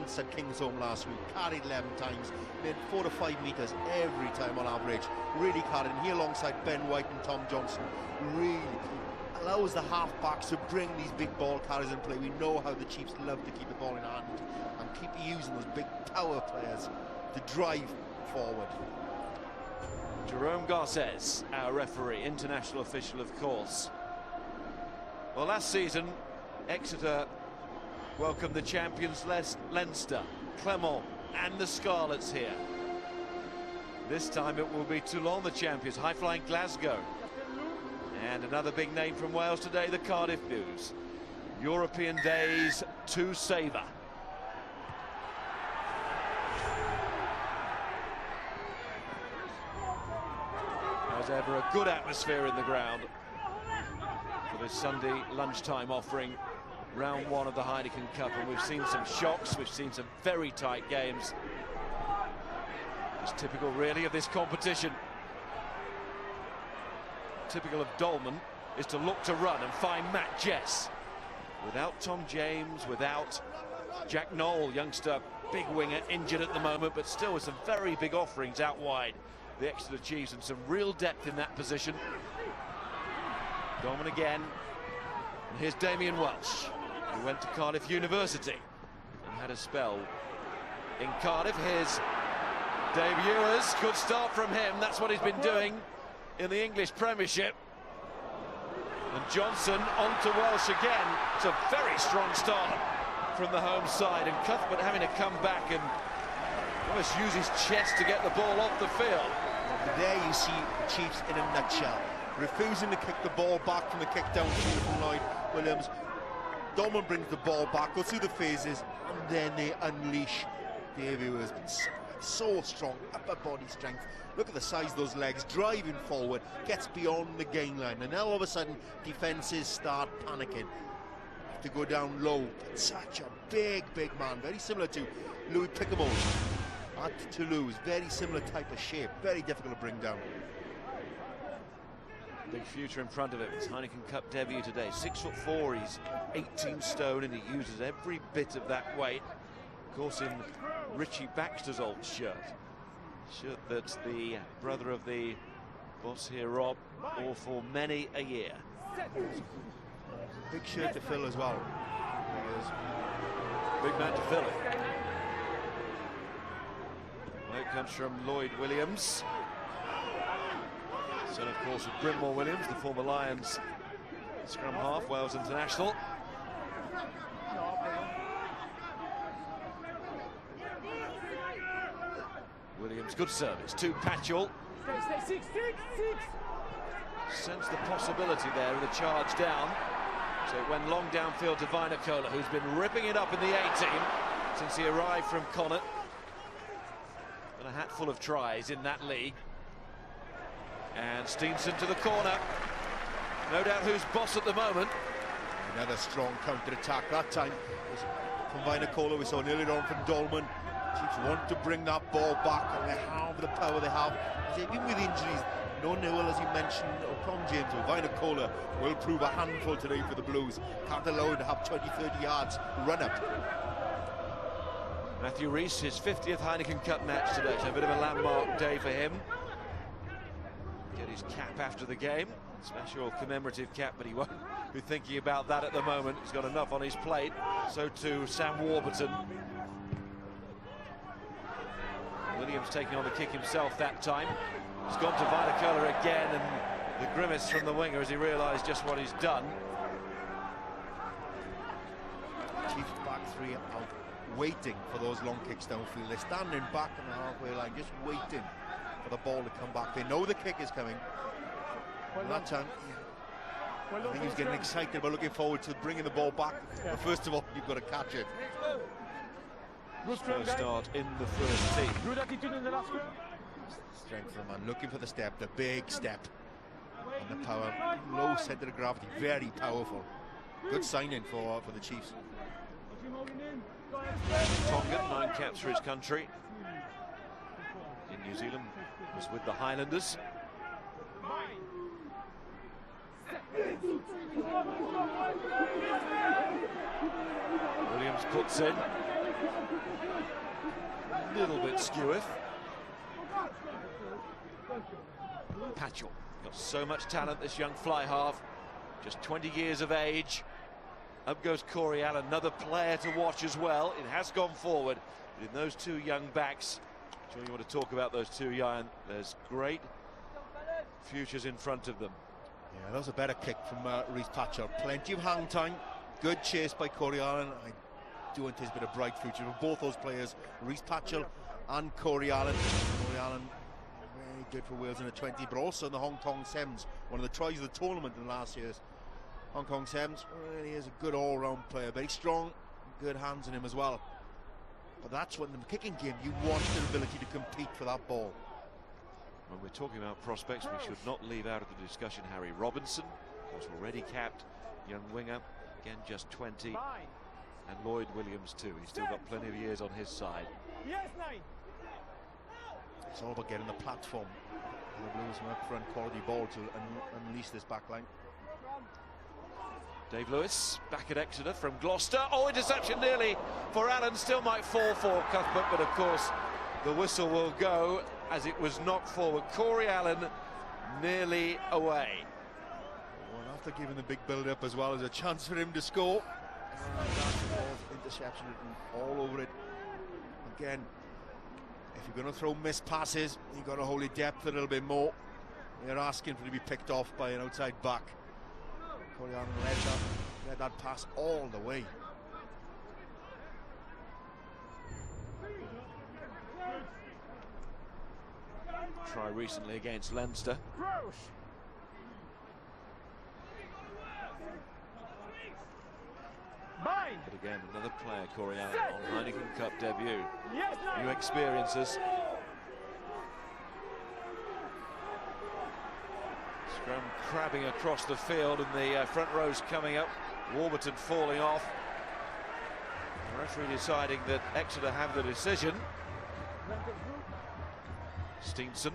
immense at Kingsholm last week. Carried 11 times, made 4 to 5 metres every time on average. Really carried, and here alongside Ben White and Tom Johnson, really allows the half-backs to bring these big ball carriers in play. We know how the Chiefs love to keep the ball in hand and keep using those big power players to drive forward. Jerome Garces, our referee, international official, of course. Well, last season, Exeter welcomed the champions Leinster, Clermont and the Scarlets here. This time it will be Toulon, the champions, high-flying Glasgow. And another big name from Wales today, the Cardiff Blues. European days to savour. As ever, a good atmosphere in the ground for this Sunday lunchtime offering, round 1 of the Heineken Cup, and we've seen some shocks, we've seen some very tight games. It's typical really of this competition. Typical of Dolman is to look to run and find Matt Jess. Without Tom James, without Jack Knoll, youngster big winger, injured at the moment, but still with some very big offerings out wide. The Exeter Chiefs, and some real depth in that position. Dolman again, and here's Damien Welsh, who went to Cardiff University and had a spell in Cardiff. Here's Dave EWERS, good start from him. That's what he's been doing in the English Premiership. And Johnson on to Welsh again. It's a very strong start from the home side, and Cuthbert having to come back and almost use his chest to get the ball off the field. There you see Chiefs in a nutshell, refusing to kick the ball back from the kick down from Lloyd Williams. Dolman brings the ball back, goes through the phases, and then they unleash Dave EWERS. So strong, upper body strength. Look at the size of those legs, driving forward, gets beyond the gain line, and now all of a sudden defenses start panicking. Have to go down low. Such a big man, very similar to Louis Picamo's at Toulouse. Very similar type of shape, very difficult to bring down. Big future in front of him. His Heineken Cup debut today. 6'4", he's 18 stone, and he uses every bit of that weight. Of course, in Richie Baxter's old shirt that the brother of the boss here, Rob, wore for many a year. Big shirt to fill as well. Big man to fill it. Well, it comes from Lloyd Williams, son, of course, of Brimore Williams, the former Lions scrum half, Wales international. Williams, good service to Patchell. Sense the possibility there in the charge down. So it went long downfield to VAINIKOLO, who's been ripping it up in the A-team since he arrived from Connacht. And a hatful of tries in that league. And Steenson to the corner. No doubt who's boss at the moment. Another strong counter-attack. That time was from VAINIKOLO. We saw earlier on from Dolman. Chiefs want to bring that ball back, and they have the power they have. Even with injuries, no Newell, as you mentioned, or Tom James, or VAINIKOLO will prove a handful today for the Blues. Can't allow him to have 20-30 yards run up. Matthew Rees, his 50th Heineken Cup match today, so a bit of a landmark day for him. Get his cap after the game, special commemorative cap, but he won't be thinking about that at the moment. He's got enough on his plate. So too Sam Warburton. Williams taking on the kick himself that time. He's gone to VAINIKOLO again, and the grimace from the winger as he realised just what he's done. Chiefs back three out, waiting for those long kicks downfield. They're standing back on the halfway line, just waiting for the ball to come back. They know the kick is coming. And that time, I think he's getting excited about looking forward to bringing the ball back. But first of all, you've got to catch it. First start in the first team. Good attitude in the last one. Strength of the man, looking for the step, the big step. And the power, low centre of gravity, very powerful. Good signing for the Chiefs. Tonga, 9 caps for his country. In New Zealand, was with the Highlanders. Williams puts in. little bit skewiff. Patchell, got so much talent, this young fly half, just 20 years of age. Up goes Corey Allen, another player to watch as well. It has gone forward, but in those two young backs, I'm sure you want to talk about those two young, there's great futures in front of them. Yeah, that was a better kick from Rhys Patchell. Plenty of hang time, good chase by Corey Allen. I do anticipate a bright future for both those players, Rhys Patchell and Corey Allen. Corey Allen, very good for Wales in the 20, but also in the Hong Kong Sems, one of the tries of the tournament in last year's Hong Kong Sems. Really is a good all-round player, very strong, good hands in him as well. But that's when in the kicking game you want the ability to compete for that ball. When we're talking about prospects, we should not leave out of the discussion Harry Robinson, of course already capped, young winger, again just 20, and Lloyd Williams too. He's still got plenty of years on his side. It's all about getting the platform. The Blues from up front, quality ball to unleash this back line. Dave Lewis back at Exeter from Gloucester. Oh, interception nearly for Allen, still might fall for Cuthbert, but of course the whistle will go as it was knocked forward. Corey Allen nearly away. Well, after giving the big build-up as well as a chance for him to score. Interception written all over it. Again, if you're going to throw missed passes, you've got to hold your depth a little bit more. You're asking for it to be picked off by an outside back. Corey Allen led that pass all the way. Try recently against Leinster. But again, another player, Corey Allen, on Heineken Cup debut. New experiences. Scrum crabbing across the field, and the front row's coming up. Warburton falling off. The referee deciding that Exeter have the decision. Steenson,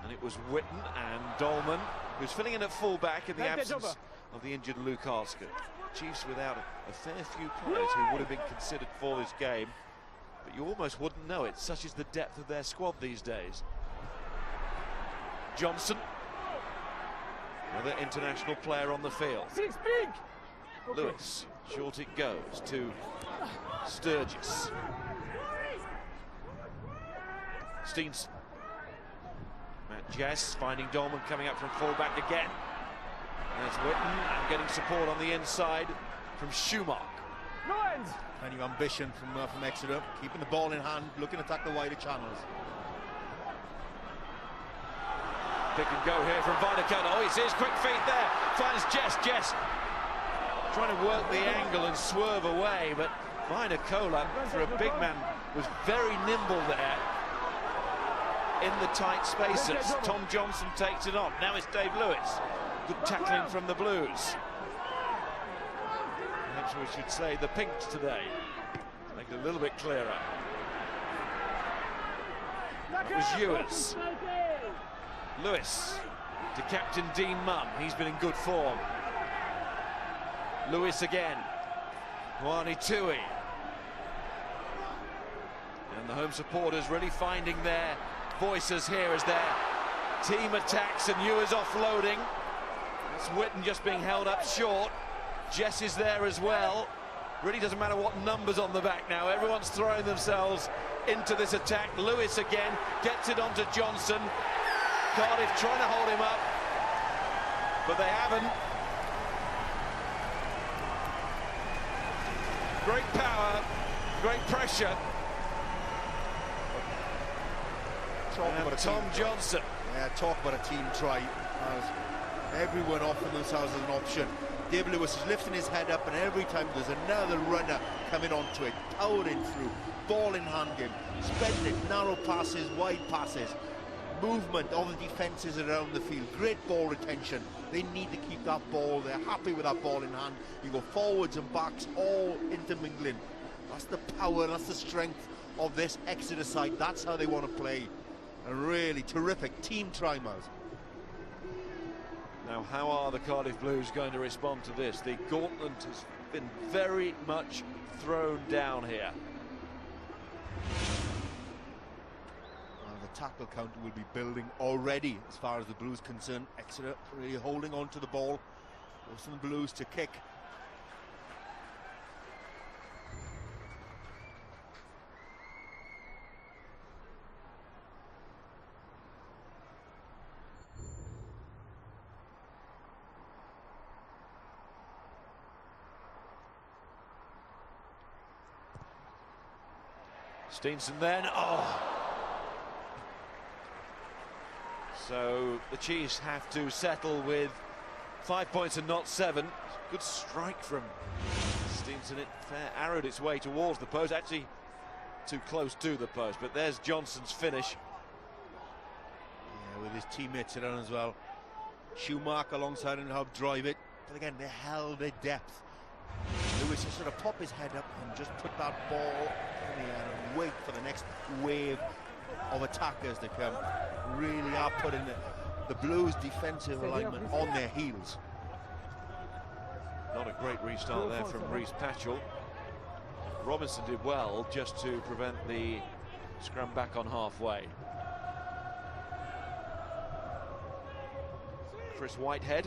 and it was Witten and Dolman, who's filling in at full-back in the absence of the injured Luke Arscott. Chiefs without a fair few players who would have been considered for this game, but you almost wouldn't know it, such is the depth of their squad these days. Johnson, another international player on the field. Lewis, short it goes to Sturgis. Steenson. Matt Jess finding Dolman coming up from full-back again. There's Witten and getting support on the inside from Schumacher. Plenty of ambition from Exeter, keeping the ball in hand, looking to attack the wider channels. Pick and go here from VAINIKOLO. Oh, he sees quick feet there. Finds Jess. Jess trying to work the angle and swerve away, but VAINIKOLO, for a big man, was very nimble there in the tight spaces. Tom Johnson takes it on. Now it's Dave Lewis. Good tackling from the Blues. Perhaps we should say the Pinks today. Make it a little bit clearer. That was EWERS. Lewis to Captain Dean Munn. He's been in good form. Lewis again. Wani Tui. And the home supporters really finding their voices here as their team attacks and EWERS offloading. That's Witten just being held up short. Jess is there as well. Really doesn't matter what numbers on the back now. Everyone's throwing themselves into this attack. Lewis again gets it onto Johnson. Cardiff trying to hold him up, but they haven't. Great power, great pressure. Tom Johnson. Yeah, talk about a team try. Everyone offering themselves as an option. Dave Lewis is lifting his head up, and every time there's another runner coming onto it, powering through, ball in hand game, spending it, narrow passes, wide passes, movement of the defences around the field, great ball retention. They need to keep that ball. They're happy with that ball in hand. You go forwards and backs, all intermingling. That's the power, that's the strength of this Exeter side. That's how they want to play. A really terrific team try, Miles. Now, how are the Cardiff Blues going to respond to this? The gauntlet has been very much thrown down here. tackle count will be building already as far as the Blues concerned. Exeter really holding on to the ball, forcing the Blues to kick. Steenson then, oh! So the Chiefs have to settle with 5 points and not 7. Good strike from Steenson. It arrowed its way towards the post, actually too close to the post, but there's Johnson's finish. Yeah, with his teammates around as well. Schumacher alongside him to help drive it, but again, they held their depth. Lewis just sort of pop his head up and just put that ball in the air and wait for the next wave of attackers to come. Really are putting the Blues defensive alignment on their heels. Not a great restart there from Reece Patchell. Robinson did well just to prevent the scrum back on halfway. Chris Whitehead,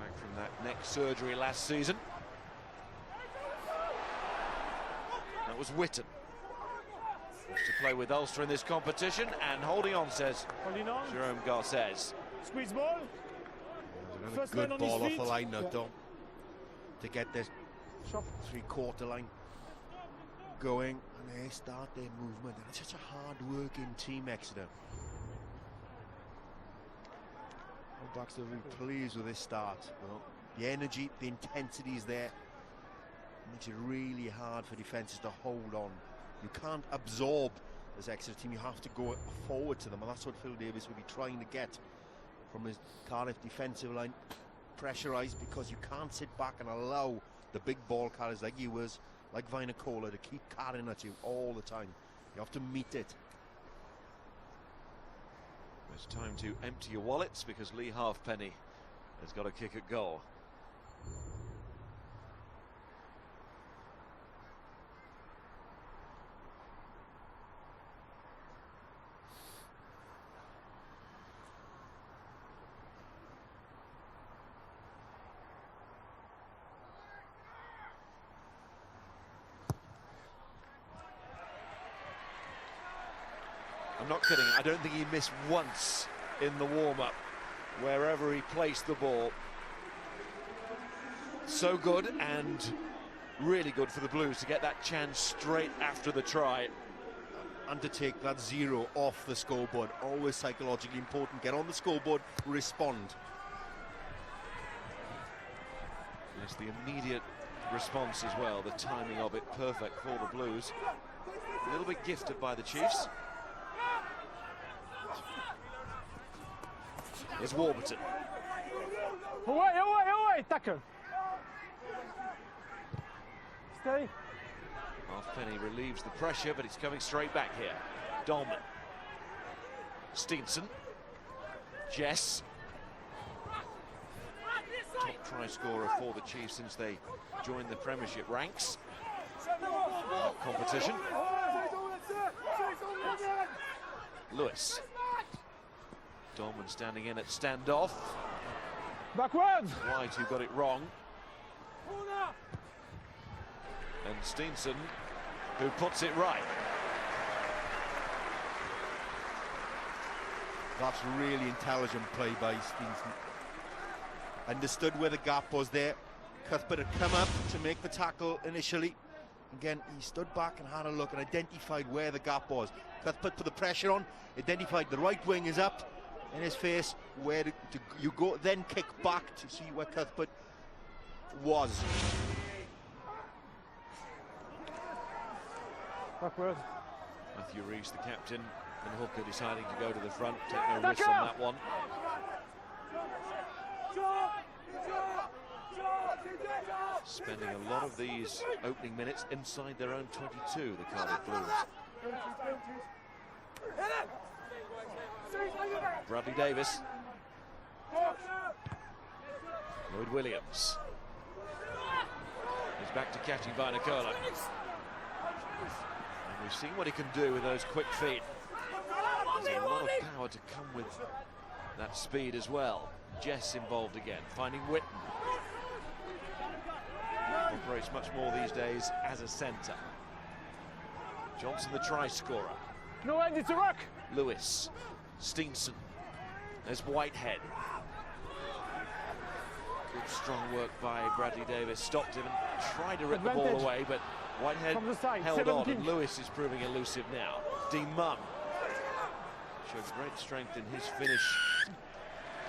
back from that neck surgery last season. That was Witten. Wants to play with Ulster in this competition, and holding on, says Jerome Garces. Squeeze ball. First good ball off the line now, Dom, to get this three-quarter line going, and they start their movement. And it's such a hard-working team, Exeter. Bucks are really pleased with this start. Well, the energy, the intensity is there. It makes it really hard for defences to hold on. You can't absorb this Exeter team. You have to go forward to them, and that's what Phil Davis will be trying to get from his Cardiff defensive line. Pressurised, because you can't sit back and allow the big ball carriers like EWERS, like VAINIKOLO, to keep carrying at you all the time. You have to meet it. It's time to empty your wallets, because Leigh Halfpenny has got a kick at goal. I'm not kidding, I don't think he missed once in the warm-up, wherever he placed the ball. So good, and really good for the Blues to get that chance straight after the try. And to take that 0 off the scoreboard, always psychologically important. Get on the scoreboard, respond. Yes, the immediate response as well, the timing of it perfect for the Blues. A little bit gifted by the Chiefs. Here's Warburton. Away, tackle. Stay. Halfpenny relieves the pressure, but it's coming straight back here. Dolman. Steenson. Jess. Top try scorer for the Chiefs since they joined the Premiership ranks. Competition. Lewis. Dolman standing in at standoff. Backwards. White, who got it wrong. And Steenson, who puts it right. That's really intelligent play by Steenson. Understood where the gap was there. Cuthbert had come up to make the tackle initially. Again, he stood back and had a look and identified where the gap was. Cuthbert put the pressure on, identified the right wing is up in his face, where you go, then kick back to see where Cuthbert was. Backward. Matthew Rees, the captain, and Hooker deciding to go to the front, take no risks on that one. Spending a lot of these opening minutes inside their own 22, the Cardiff Blues. Bradley Davis. Lloyd Williams. He's back to catching VAINIKOLO. And we've Seeing what he can do with those quick feet. There's a lot of power to come with that speed as well. Jess involved again, finding Whitten. Operates much more these days as a centre. Johnson, the try scorer. No end, it's a rock. Lewis, Steenson. There's Whitehead. Good strong work by Bradley Davis. Stopped him and tried to rip the ball away, but Whitehead From the side, held on, 17. and Lewis is proving elusive now. Dean Munn showed great strength in his finish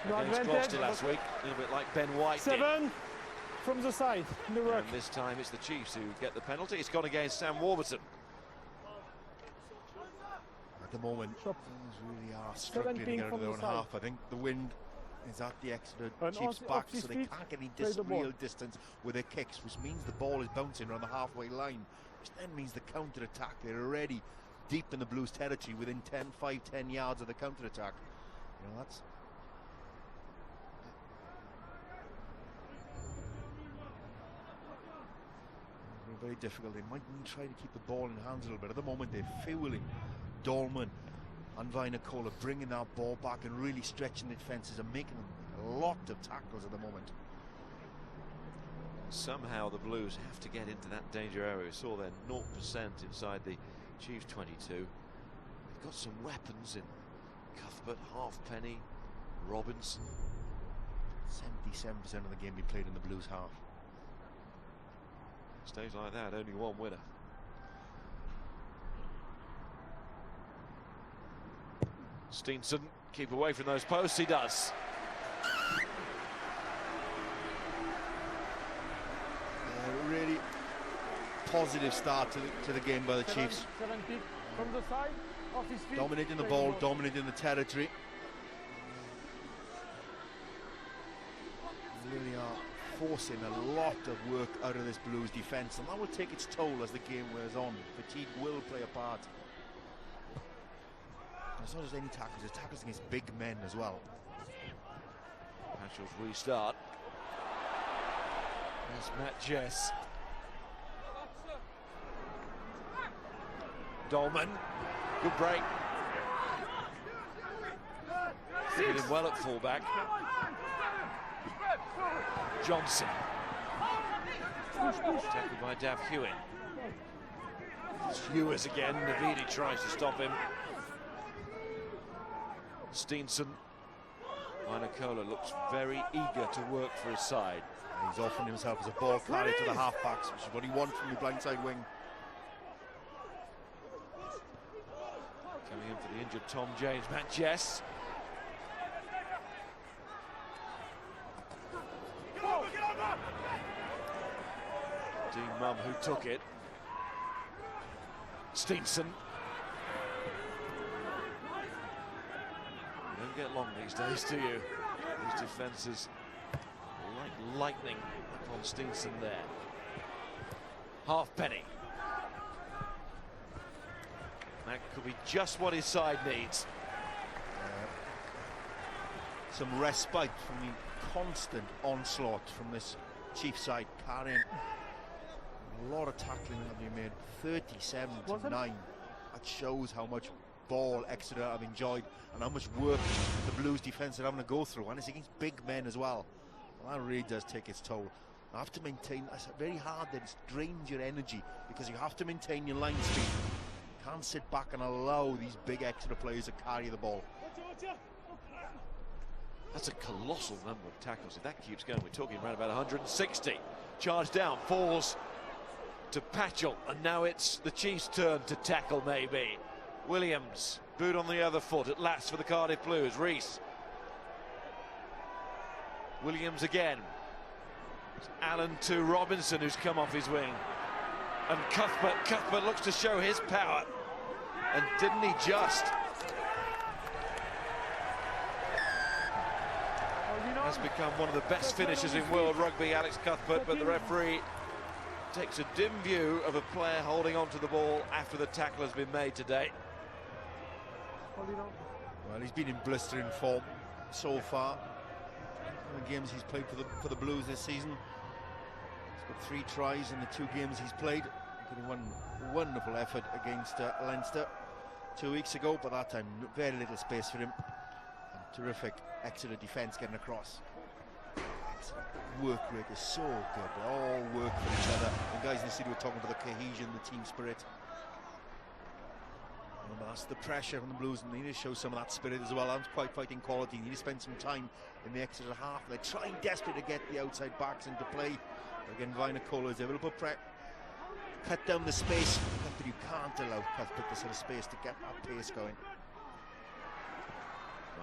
No against advantage, Gloucester last week, a little bit like Ben White 7 did. from the side, in the rock. And this time it's the Chiefs who get the penalty. It's gone against Sam Warburton. At the moment, Shot. things really are struggling to 17 get out of from their the own side. half. I think the wind is at the Exeter And Chiefs' off back, his so they feet, can't get any play the ball. real distance with their kicks, which means the ball is bouncing around the halfway line, which then means the counter-attack. They're already deep in the Blues territory, within 5-10 yards of the counter-attack. You know, that's... very difficult. They might try to keep the ball in hands a little bit. At the moment, they're fueling Dolman and VAINIKOLO, bringing that ball back and really stretching the defences and making them a lot of tackles at the moment. Somehow the Blues have to get into that danger area. We saw they're 0% inside the Chiefs 22. They've got some weapons in Cuthbert, Halfpenny, Robinson. 77% of the game be played in the Blues half. Stays like that, only one winner. Steenson, keep away from those posts, he does. Really positive start to the game by the Chiefs. 70 from the side, off his feet. Dominating the play ball, dominating the territory. Really are forcing a lot of work out of this Blues defence, and that will take its toll as the game wears on. Fatigue will play a part. And it's not just any tackles, it's tackles against big men as well. Patchell's restart. There's Matt Jess. Dolman, good break. Did him well at fullback. Johnson. Tackled by Dav Hewitt. It's EWERS again. Navidi tries to stop him. Steenson. VAINIKOLO looks very eager to work for his side. He's offering himself as a ball carrier to the halfbacks, which is what he wants from the blindside wing. Coming in for the injured Tom James. Matt Jess. Dean Munn, who took it. Steenson. You don't get long these days, do you? These defences like lightning upon Steenson there. Halfpenny. That could be just what his side needs. Some respite from the constant onslaught from this Chiefs side, carrying a lot of tackling have been made. 37-9. That shows how much ball Exeter have enjoyed and how much work the Blues defence are having to go through, and it's against big men as well. And that really does take its toll. You have to maintain. It's very hard, that it drains your energy because you have to maintain your line speed. You can't sit back and allow these big Exeter players to carry the ball. That's a colossal number of tackles. If that keeps going, we're talking around about 160. Charge down, falls to Patchell, and now it's the Chiefs' turn to tackle, maybe. Williams, boot on the other foot at last for the Cardiff Blues. Rees. Williams again. It's Allen to Robinson, who's come off his wing. And Cuthbert looks to show his power. And didn't he just? Has become one of the best finishers in world rugby, Alex Cuthbert, but the referee takes a dim view of a player holding on to the ball after the tackle has been made today. Well, he's been in blistering form so far in the games he's played for the Blues this season. He's got 3 tries in the 2 games he's played, Putting one wonderful effort against Leinster 2 weeks ago, but that time very little space for him. And terrific Exeter defence getting across. Exeter work rate is so good. They all work for each other. And guys in the studio were talking about the cohesion, the team spirit. And that's the pressure from the Blues, and they need to show some of that spirit as well. That's quite fighting quality. They need to spend some time in the Exeter half. They're trying desperately to get the outside backs into play. But again, VAINIKOlo is able to put cut down the space, but you can't allow Cuthbert the sort of space to get that pace going.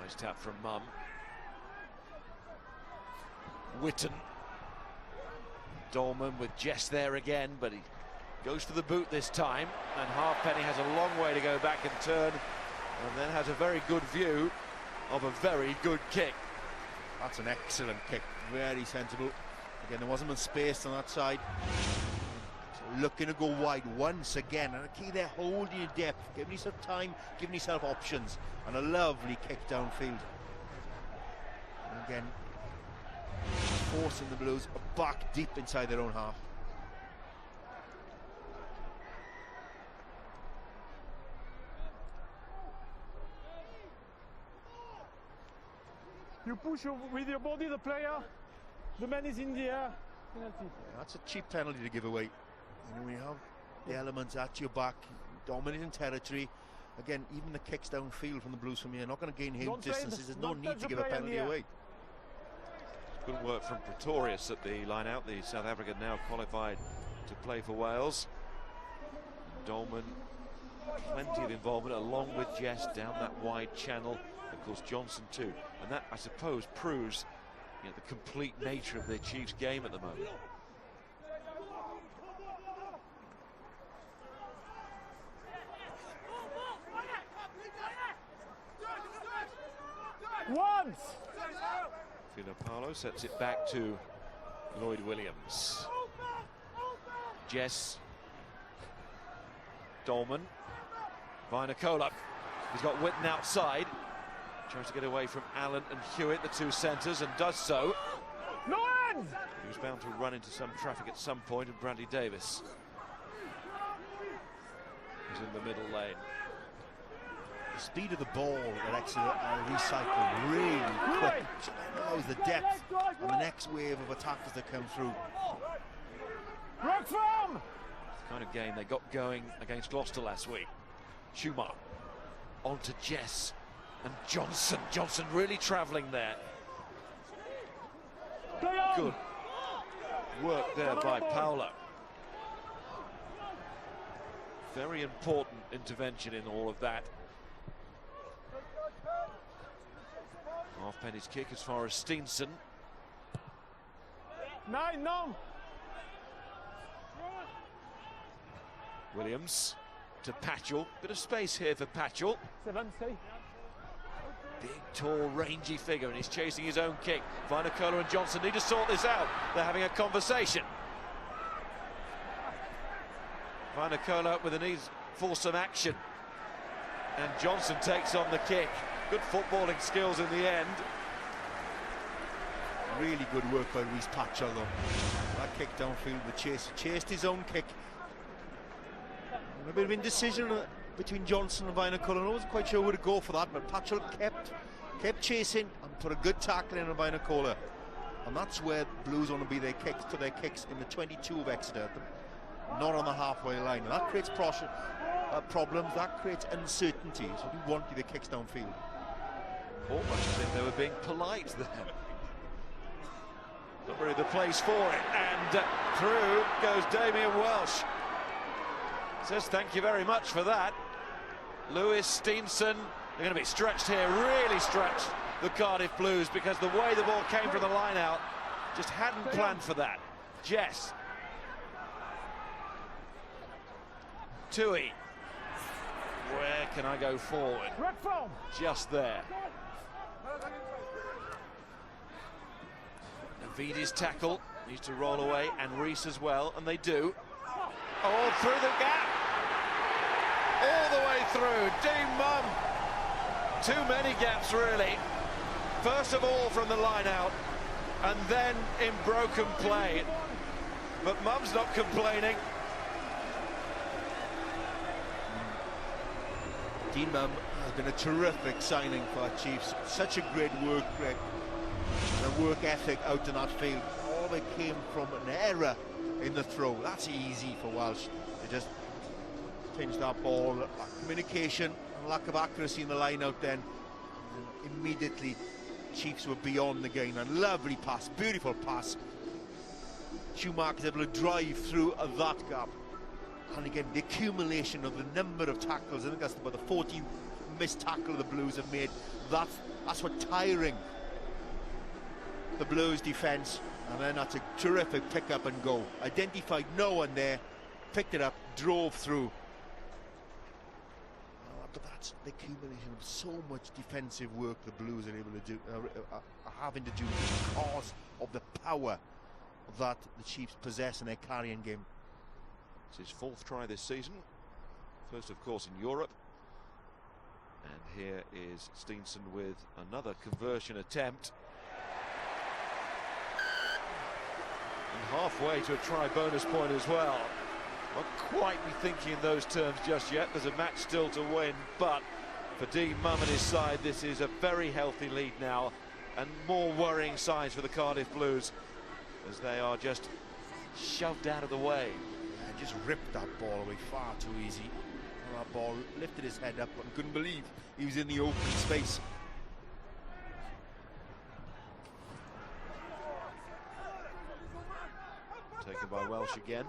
Nice tap from Mum. Witten. Dolman with Jess there again, but he goes for the boot this time, and Halfpenny has a long way to go back and turn, and then has a very good view of a very good kick. That's an excellent kick, very sensible. Again, there wasn't much space on that side. Looking to go wide once again, and the key there, holding your depth, giving yourself time, giving yourself options, and a lovely kick downfield. And again, forcing the Blues back deep inside their own half. You push with your body the player, the man is in the air. Penalty. That's a cheap penalty to give away. You know, when you have the elements at your back, dominating territory. Again, even the kicks downfield from the Blues from here, not going to gain huge distances. There's no need to give a penalty away. Good work from Pretorius at the line out. The South African now qualified to play for Wales. Dolman, plenty of involvement along with Jess down that wide channel. Of course, Johnson too. And that, I suppose, proves the complete nature of the Chiefs' game at the moment. Once! Filipalo sets it back to Lloyd Williams. Jess. Dolman. VAINIKOlo. He's got Witten outside. Tries to get away from Allen and Hewitt, the two centres, and does so. No end! He was bound to run into some traffic at some point, and Bradley Davis is in the middle lane. The speed of the ball that Exeter are recycling really quick. It allows the depth on the next wave of attackers that come through. Rock firm! The kind of game they got going against Gloucester last week. Schumacher on to Jess and Johnson. Johnson really travelling there. Good work there by Paolo. Very important intervention in all of that. Halfpenny's kick as far as Steenson. 9, no. Williams to Patchell. Bit of space here for Patchell. 7, stay. Big, tall, rangy figure, and he's chasing his own kick. VAINIKOlo and Johnson need to sort this out. They're having a conversation. VAINIKOlo with a need for some action. And Johnson takes on the kick. Good footballing skills in the end. Really good work by Reece Patchell though. That kick downfield, the chased his own kick. A bit of indecision between Johnson and VAINIKOlo. I wasn't quite sure who to go for that, but Patchell kept chasing and put a good tackle in on VAINIKOlo. And that's where Blues want to be their kicks in the 22 of Exeter, not on the halfway line. And that creates problems, that creates uncertainty. So you want the kicks downfield. Almost as if they were being polite there. Not really the place for it, and through goes Damien Welsh. Says thank you very much for that. Lewis, Steenson, they're going to be stretched here, really stretched, the Cardiff Blues, because the way the ball came from the line out, just hadn't planned for that. Jess. Tui. Where can I go forward? Just there. Navidi's tackle needs to roll away, and Reese as well, and they do. Oh, through the gap. All the way through. Dean Mum. Too many gaps, really. First of all from the line out, and then in broken play. But Mum's not complaining. Dean Mum has been a terrific signing for our Chiefs. Such a great work rate, the work ethic out in that field. All of it came from an error in the throw. That's easy for Welsh. They just pinched that ball. Communication, lack of accuracy in the line out then. And immediately, Chiefs were beyond the game. And lovely pass, beautiful pass. Schumacher's able to drive through that gap. And again, the accumulation of the number of tackles, I think that's about the 14th missed tackle the Blues have made. That's what tiring the Blues defence. And then that's a terrific pick up and go. Identified no one there, picked it up, drove through. But that's the accumulation of so much defensive work the Blues are able to do, are having to do because of the power that the Chiefs possess in their carrying game. It's his 4th try this season. First, of course, in Europe. And here is Steenson with another conversion attempt. And halfway to a try bonus point as well. Not quite be thinking in those terms just yet. There's a match still to win, but for Dean Mum and his side, this is a very healthy lead now, and more worrying signs for the Cardiff Blues as they are just shoved out of the way. Yeah, just ripped that ball away far too easy. And that ball lifted his head up and couldn't believe he was in the open space. Taken by Welsh again.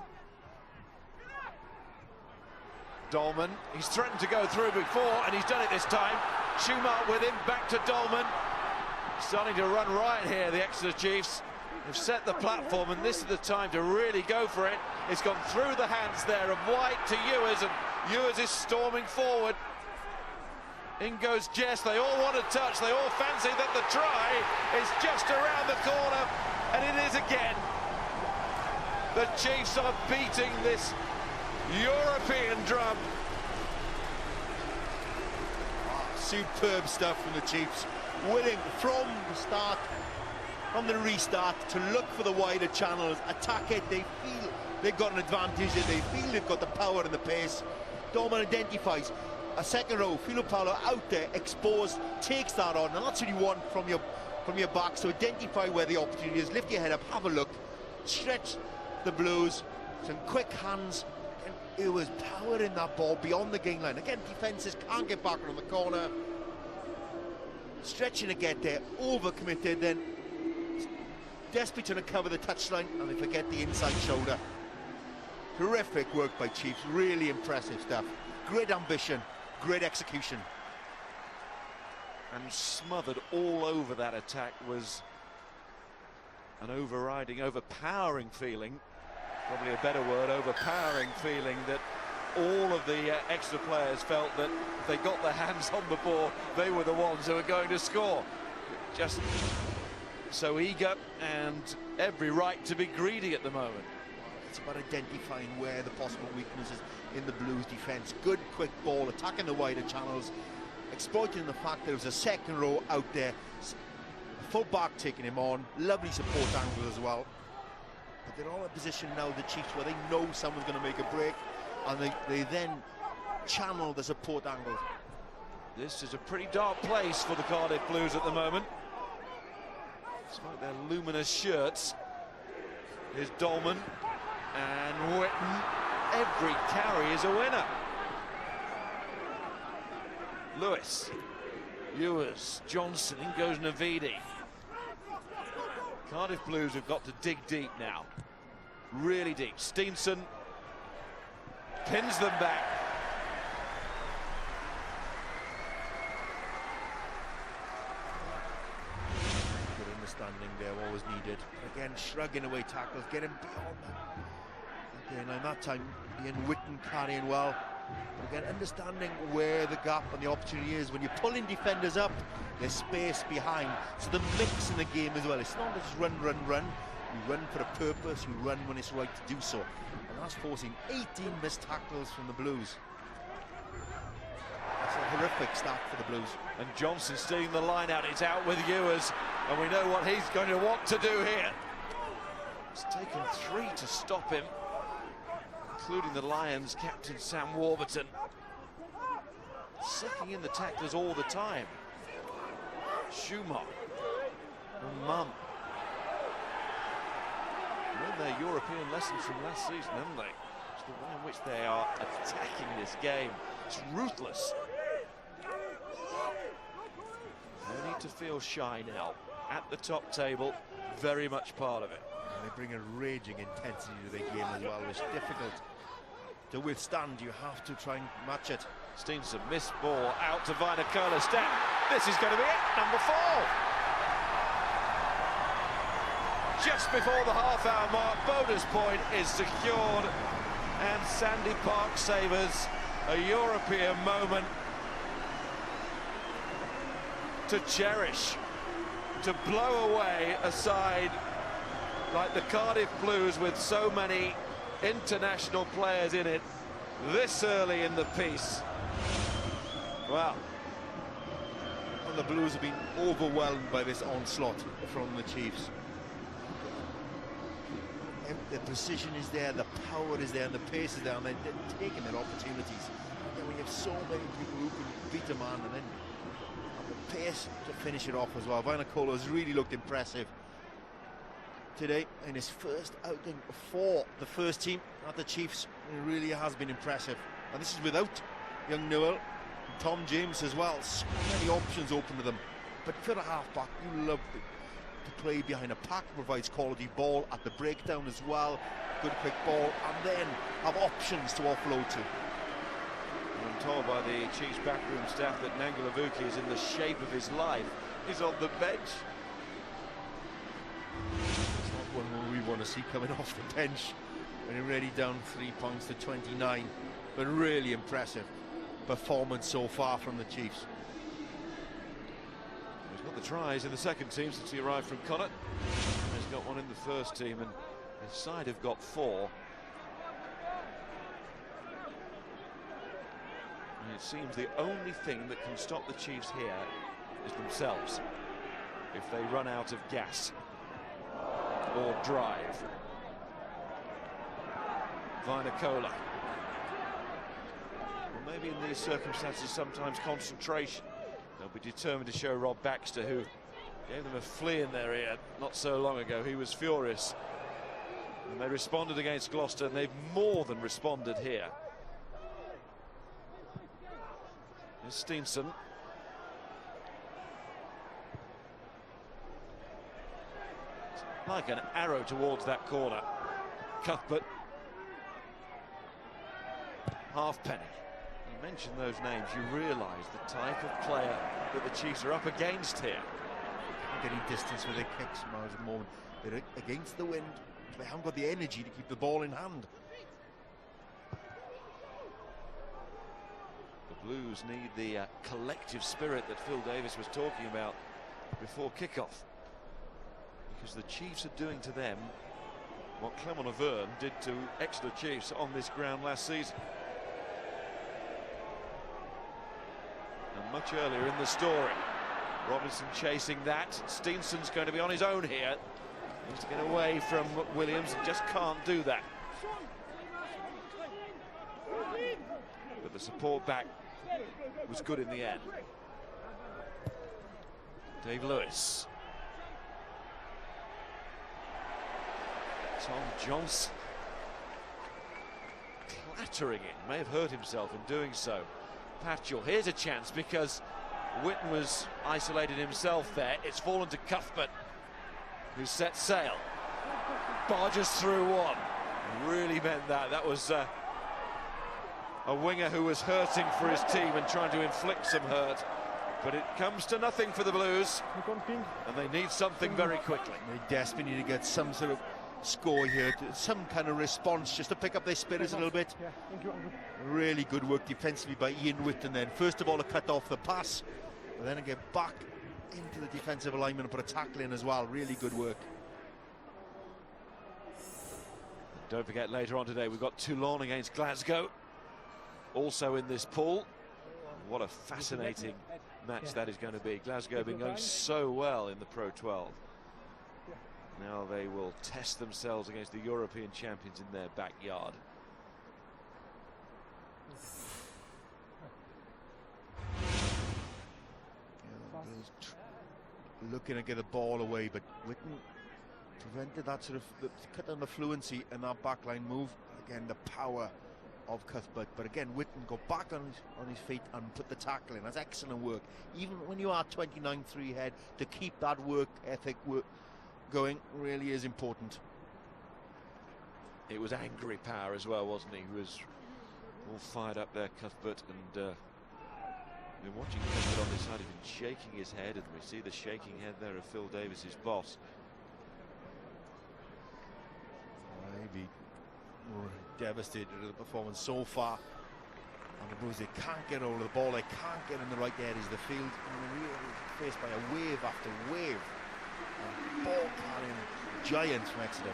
Dolman, he's threatened to go through before, and he's done it this time. Schumacher with him, back to Dolman. Starting to run riot here, the Exeter Chiefs. They've set the platform, and this is the time to really go for it. It's gone through the hands there of White to EWERS, and EWERS is storming forward. In goes Jess, they all want to touch, they all fancy that the try is just around the corner, and it is again. The Chiefs are beating this European drum. Superb stuff from the Chiefs, willing from the start, from the restart, to look for the wider channels, attack it. They feel they've got an advantage, they feel they've got the power and the pace. Dolman identifies a second row, Filipalo out there, exposed, takes that on, and that's what you want from your back. So identify where the opportunity is, lift your head up, have a look, stretch the Blues, some quick hands. It was power in that ball beyond the game line. Again, defences can't get back around the corner. Stretching to get there, overcommitted, then desperate to cover the touchline, and they forget the inside shoulder. Terrific work by Chiefs, really impressive stuff. Great ambition, great execution. And smothered all over that attack was an overpowering feeling. Probably a better word, overpowering feeling, that all of the Exeter players felt that if they got their hands on the ball, they were the ones who were going to score. Just so eager and every right to be greedy at the moment. It's about identifying where the possible weaknesses in the Blues defence. Good quick ball, attacking the wider channels, exploiting the fact there was a second row out there, full back taking him on, lovely support angle as well. But they're all in a position now, the Chiefs, where they know someone's going to make a break, and they then channel the support angles. This is a pretty dark place for the Cardiff Blues at the moment. Despite their luminous shirts. Here's Dolman and Whitten. Every carry is a winner. Lewis, EWERS, Johnson, in goes Navidi. Cardiff Blues have got to dig deep now. Really deep. Steenson pins them back. Good understanding there, what was needed. Again, shrugging away tackles, getting beyond them. Again, and that time, Ian Whitten carrying well. Again, understanding where the gap and the opportunity is. When you're pulling defenders up, there's space behind. So the mix in the game as well. It's not just run, run, run. You run for a purpose, you run when it's right to do so. And that's forcing 18 missed tackles from the Blues. That's a horrific start for the Blues. And Johnson stealing the line out. It's out with EWERS, and we know what he's going to want to do here. It's taken 3 to stop him, including the Lions captain Sam Warburton. sucking in the tacklers all the time. Schumann and Mum. Learned their European lessons from last season, haven't they? It's the way in which they are attacking this game. It's ruthless. No need to feel shy now. At the top table, very much part of it. And they bring a raging intensity to their game as well, which is difficult to withstand. You have to try and match it. Steenson, missed ball out to VAINIKOLO. This is going to be it, number 4. Just before the half-hour mark, bonus point is secured, and Sandy Park savours a European moment to cherish, to blow away a side like the Cardiff Blues with so many international players in it this early in the piece. Wow. And the Blues have been overwhelmed by this onslaught from the Chiefs. The precision is there, the power is there, and the pace is there, and they're taking their opportunities. And we have so many people who can beat a man, and then the pace to finish it off as well. VAINIKOLO has really looked impressive today in his first outing for the first team at the Chiefs. It really has been impressive, and this is without young Noel and Tom James as well. So many options open to them, but for a half-back, you love to play behind a pack, provides quality ball at the breakdown as well, good quick ball, and then have options to offload to. I'm told by the Chiefs backroom staff that Nangalavuki is in the shape of his life. He's on the bench. It's not one we want to see coming off the bench when you're already down 3 points to 29, but really impressive performance so far from the Chiefs. He's got the tries in the second team since he arrived from Connacht. He's got one in the first team, and his side have got 4. And it seems the only thing that can stop the Chiefs here is themselves, if they run out of gas or drive. VAINIKOLO. Well, maybe in these circumstances sometimes concentration. They'll be determined to show Rob Baxter, who gave them a flea in their ear not so long ago. He was furious, and they responded against Gloucester, and they've more than responded here. Here's Steenson. Like an arrow towards that corner. Cuthbert. Halfpenny. You mention those names, you realise the type of player that the Chiefs are up against here. Getting distance with their kicks at the moment. They're against the wind. They haven't got the energy to keep the ball in hand. The Blues need the collective spirit that Phil Davis was talking about before kickoff, because the Chiefs are doing to them what Clermont Auvergne did to Exeter Chiefs on this ground last season. And much earlier in the story, Robinson chasing that. Steenson's going to be on his own here. Needs to get away from Williams and just can't do that. But the support back was good in the end. Dave Lewis. Tom Johnson. Clattering in, may have hurt himself in doing so. Patchell, here's a chance because Witten was isolated himself there. It's fallen to Cuthbert, who set sail. Barges through one. Really meant that. That was a winger who was hurting for his team and trying to inflict some hurt. But it comes to nothing for the Blues, and they need something very quickly. They desperately need to get some sort of score here, some kind of response just to pick up their spirits a little bit. Really good work defensively by Ian Witten then. First of all, to cut off the pass, and then to get back into the defensive alignment and put a tackle in as well. Really good work. Don't forget, later on today we've got Toulon against Glasgow, also in this pool. What a fascinating match that is going to be. Glasgow have been going so well in the Pro 12. Now they will test themselves against the European champions in their backyard. looking to get the ball away, but Witten prevented that sort of cut on the fluency and that backline move. Again, the power of Cuthbert, but again, Witten got back on his feet and put the tackle in. That's excellent work. Even when you are 29-3 head, to keep that work ethic going really is important. It was angry power as well, wasn't he? Who was all fired up there, Cuthbert, and been watching Cuthbert on this side, he's been shaking his head, and we see the shaking head there of Phil Davis's boss. Maybe devastated at the performance so far. And the Blues, they can't get hold of the ball, they can't get in the right areas of the field, and they're really faced by a wave after wave of ball carrying giants from Exeter.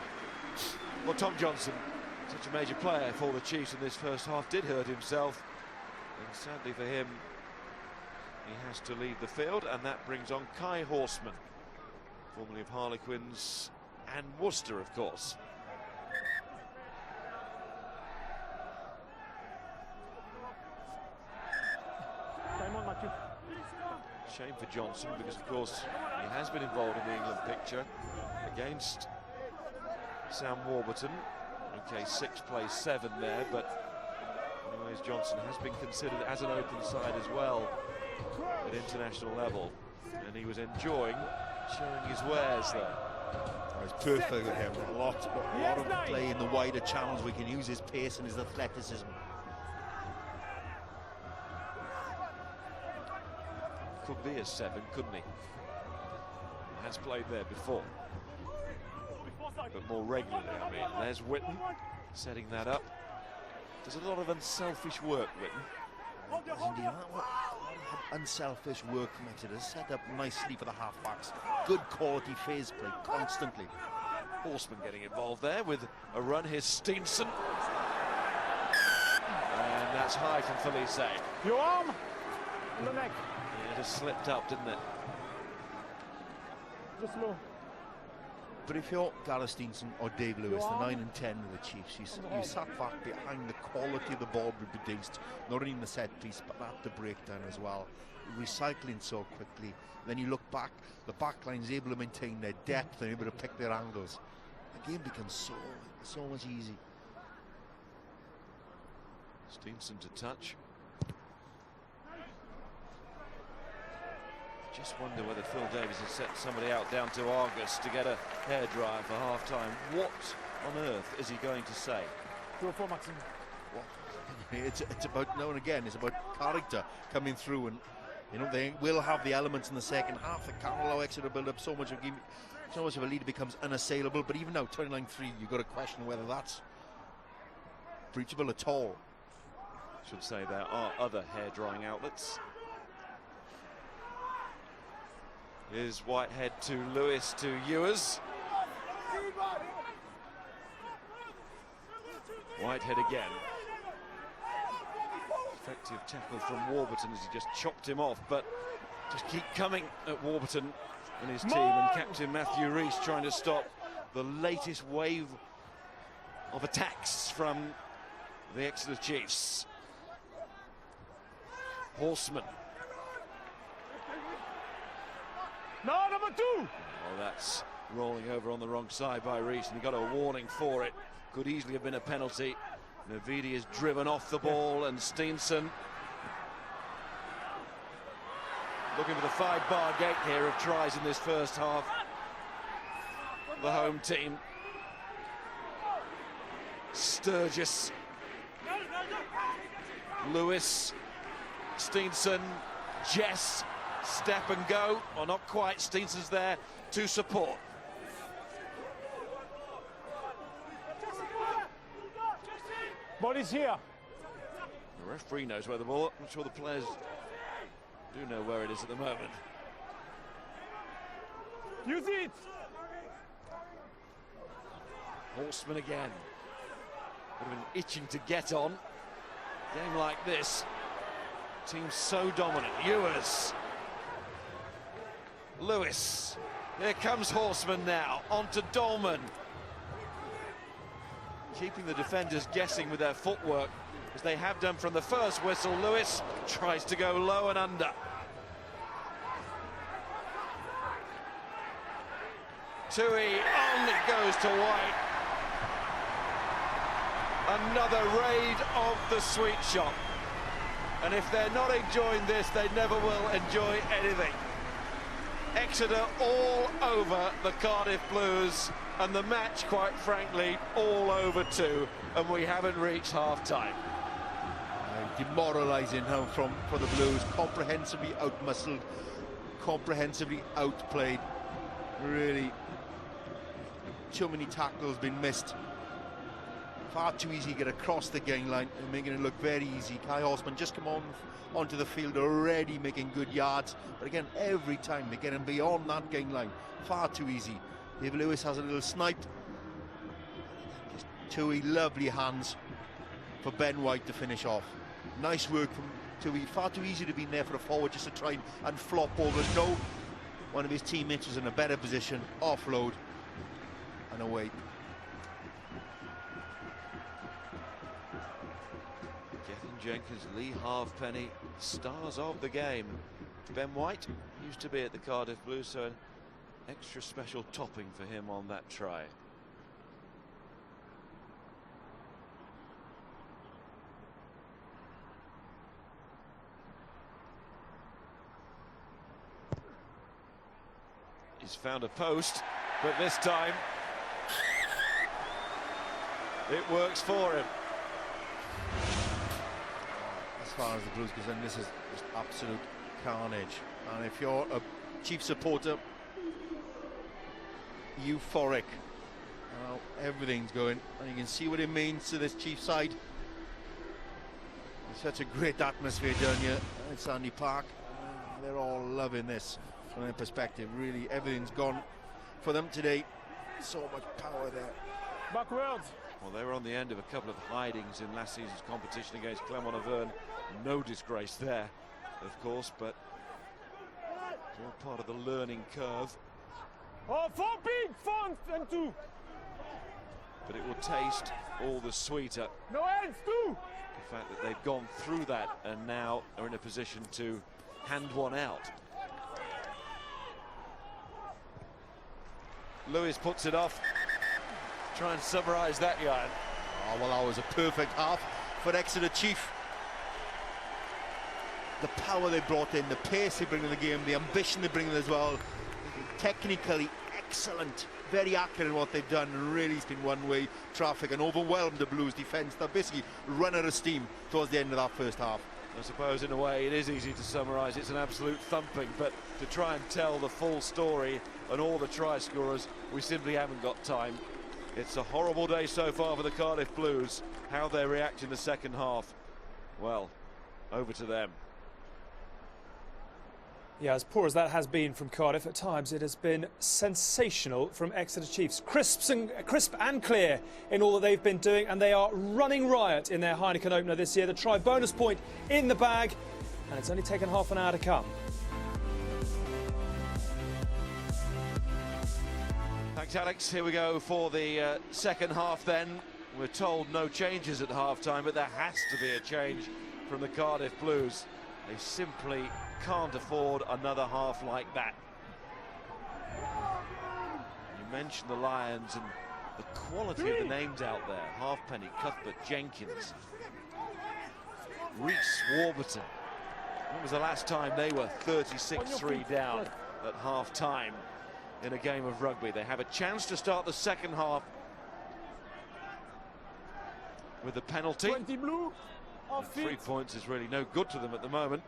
Well, Tom Johnson, such a major player for the Chiefs in this first half, did hurt himself, and sadly for him, he has to leave the field, and that brings on Kai Horseman, formerly of Harlequins and Worcester, of course. Shame for Johnson, because of course he has been involved in the England picture against Sam Warburton. Okay, 6 plays 7 there, but anyways, Johnson has been considered as an open side as well at international level, and he was enjoying showing his wares there. It's perfect with him. A lot of play in the wider channels. We can use his pace and his athleticism. Could be a 7, couldn't he? Has played there before, but more regularly. I mean, there's Witten setting that up. Does a lot of unselfish work, Witten. Indeed, unselfish work from Exeter, set up nicely for the halfbacks. Good quality phase play constantly. Horseman getting involved there with a run. Here's Steenson, and that's high from Felice. Your arm on the neck. It just slipped up, didn't it? Just low. But if you're Gareth Steenson or Dave Lewis, the 9 and 10 of the Chiefs, you sat back behind the quality of the ball we produced, not only in the set piece, but at the breakdown as well. Recycling so quickly. Then you look back, the back line's able to maintain their depth and able to pick their angles. The game becomes so much easy. Steenson to touch. Just wonder whether Phil Davis has set somebody out down to Argus to get a hairdryer for half-time. What on earth is he going to say? Go for Maxim. It's about, now and again, it's about character coming through, and you know they will have the elements in the second half that can't allow Exeter to build up so much of a lead it becomes unassailable. But even now, 29-3, you've got to question whether that's breachable at all. Should say there are other hair-drying outlets. Here's Whitehead to Lewis to EWERS. Whitehead again. Effective tackle from Warburton as he just chopped him off, but just keep coming at Warburton and his team, and captain Matthew Rees trying to stop the latest wave of attacks from the Exeter Chiefs. Horseman. No, number 2. Well, that's rolling over on the wrong side by Rees, and he got a warning for it. Could easily have been a penalty. Navidi is driven off the ball, and Steenson looking for the 5-bar gate here of tries in this first half. The home team. Sturgis, Lewis, Steenson, Jess. Step and go, or not quite. Steenson's there to support. Ball is here. The referee knows where the ball. I'm sure the players do know where it is at the moment. Use it. Horseman again. Would have been itching to get on. Game like this, team so dominant. EWERS. Lewis. Here comes Horseman now. On to Dolman. Keeping the defenders guessing with their footwork, as they have done from the first whistle. Lewis tries to go low and under. FETUU only goes to white. Another raid of the sweet shop. And if they're not enjoying this, they never will enjoy anything. Exeter all over the Cardiff Blues, and the match, quite frankly, all over too, and we haven't reached half-time. Demoralising now for the Blues, comprehensively outmuscled, comprehensively outplayed. Really, too many tackles been missed. Far too easy to get across the gain line and making it look very easy. Kai Horseman just come onto the field already making good yards, but again, every time they get him beyond that gain line, far too easy. David Lewis has a little sniped. Just two lovely hands for Ben White to finish off. Nice work from Tui. Far too easy to be there for a forward just to try and flop over. No, one of his teammates was in a better position. Offload and away. Jenkins, Leigh Halfpenny, stars of the game. Ben White used to be at the Cardiff Blues, so an extra special topping for him on that try. He's found a post, but this time it works for him. As far as the Blues goes, this is just absolute carnage. And if you're a Chiefs supporter, euphoric. Everything's going, and you can see what it means to this Chiefs side. It's such a great atmosphere down here at Sandy Park. They're all loving this from their perspective. Really, everything's gone for them today. So much power there. Backwards. Well, they were on the end of a couple of hidings in last season's competition against Clermont-Auvergne. No disgrace there, of course, but it's all part of the learning curve. Oh, 4 big, 4 and 2. But it will taste all the sweeter. No hands, 2. The fact that they've gone through that and now are in a position to hand one out. Lewis puts it off. Try and summarise that, Jan. Oh, well, that was a perfect half for Exeter Chief. The power they brought in, the pace they bring to the game, the ambition they bring in as well. Technically excellent, very accurate in what they've done. Really, it's been one-way traffic and overwhelmed the Blues defence. They're basically run out of steam towards the end of that first half. I suppose in a way it is easy to summarise. It's an absolute thumping, but to try and tell the full story and all the try scorers, we simply haven't got time. It's a horrible day so far for the Cardiff Blues. How they react in the second half, well, over to them. Yeah, as poor as that has been from Cardiff, at times it has been sensational from Exeter Chiefs. Crisp and clear in all that they've been doing, and they are running riot in their Heineken opener this year. The try bonus point in the bag, and it's only taken half an hour to come. Thanks, Alex. Here we go for the second half then. We're told no changes at half-time, but there has to be a change from the Cardiff Blues. They simply can't afford another half like that. You mentioned the Lions and the quality of the names out there. Halfpenny, Cuthbert, Jenkins, Reese, Warburton. When was the last time they were 36-3 down at half-time in a game of rugby? They have a chance to start the second half with a penalty. 20 blue. 3 points is really no good to them at the moment.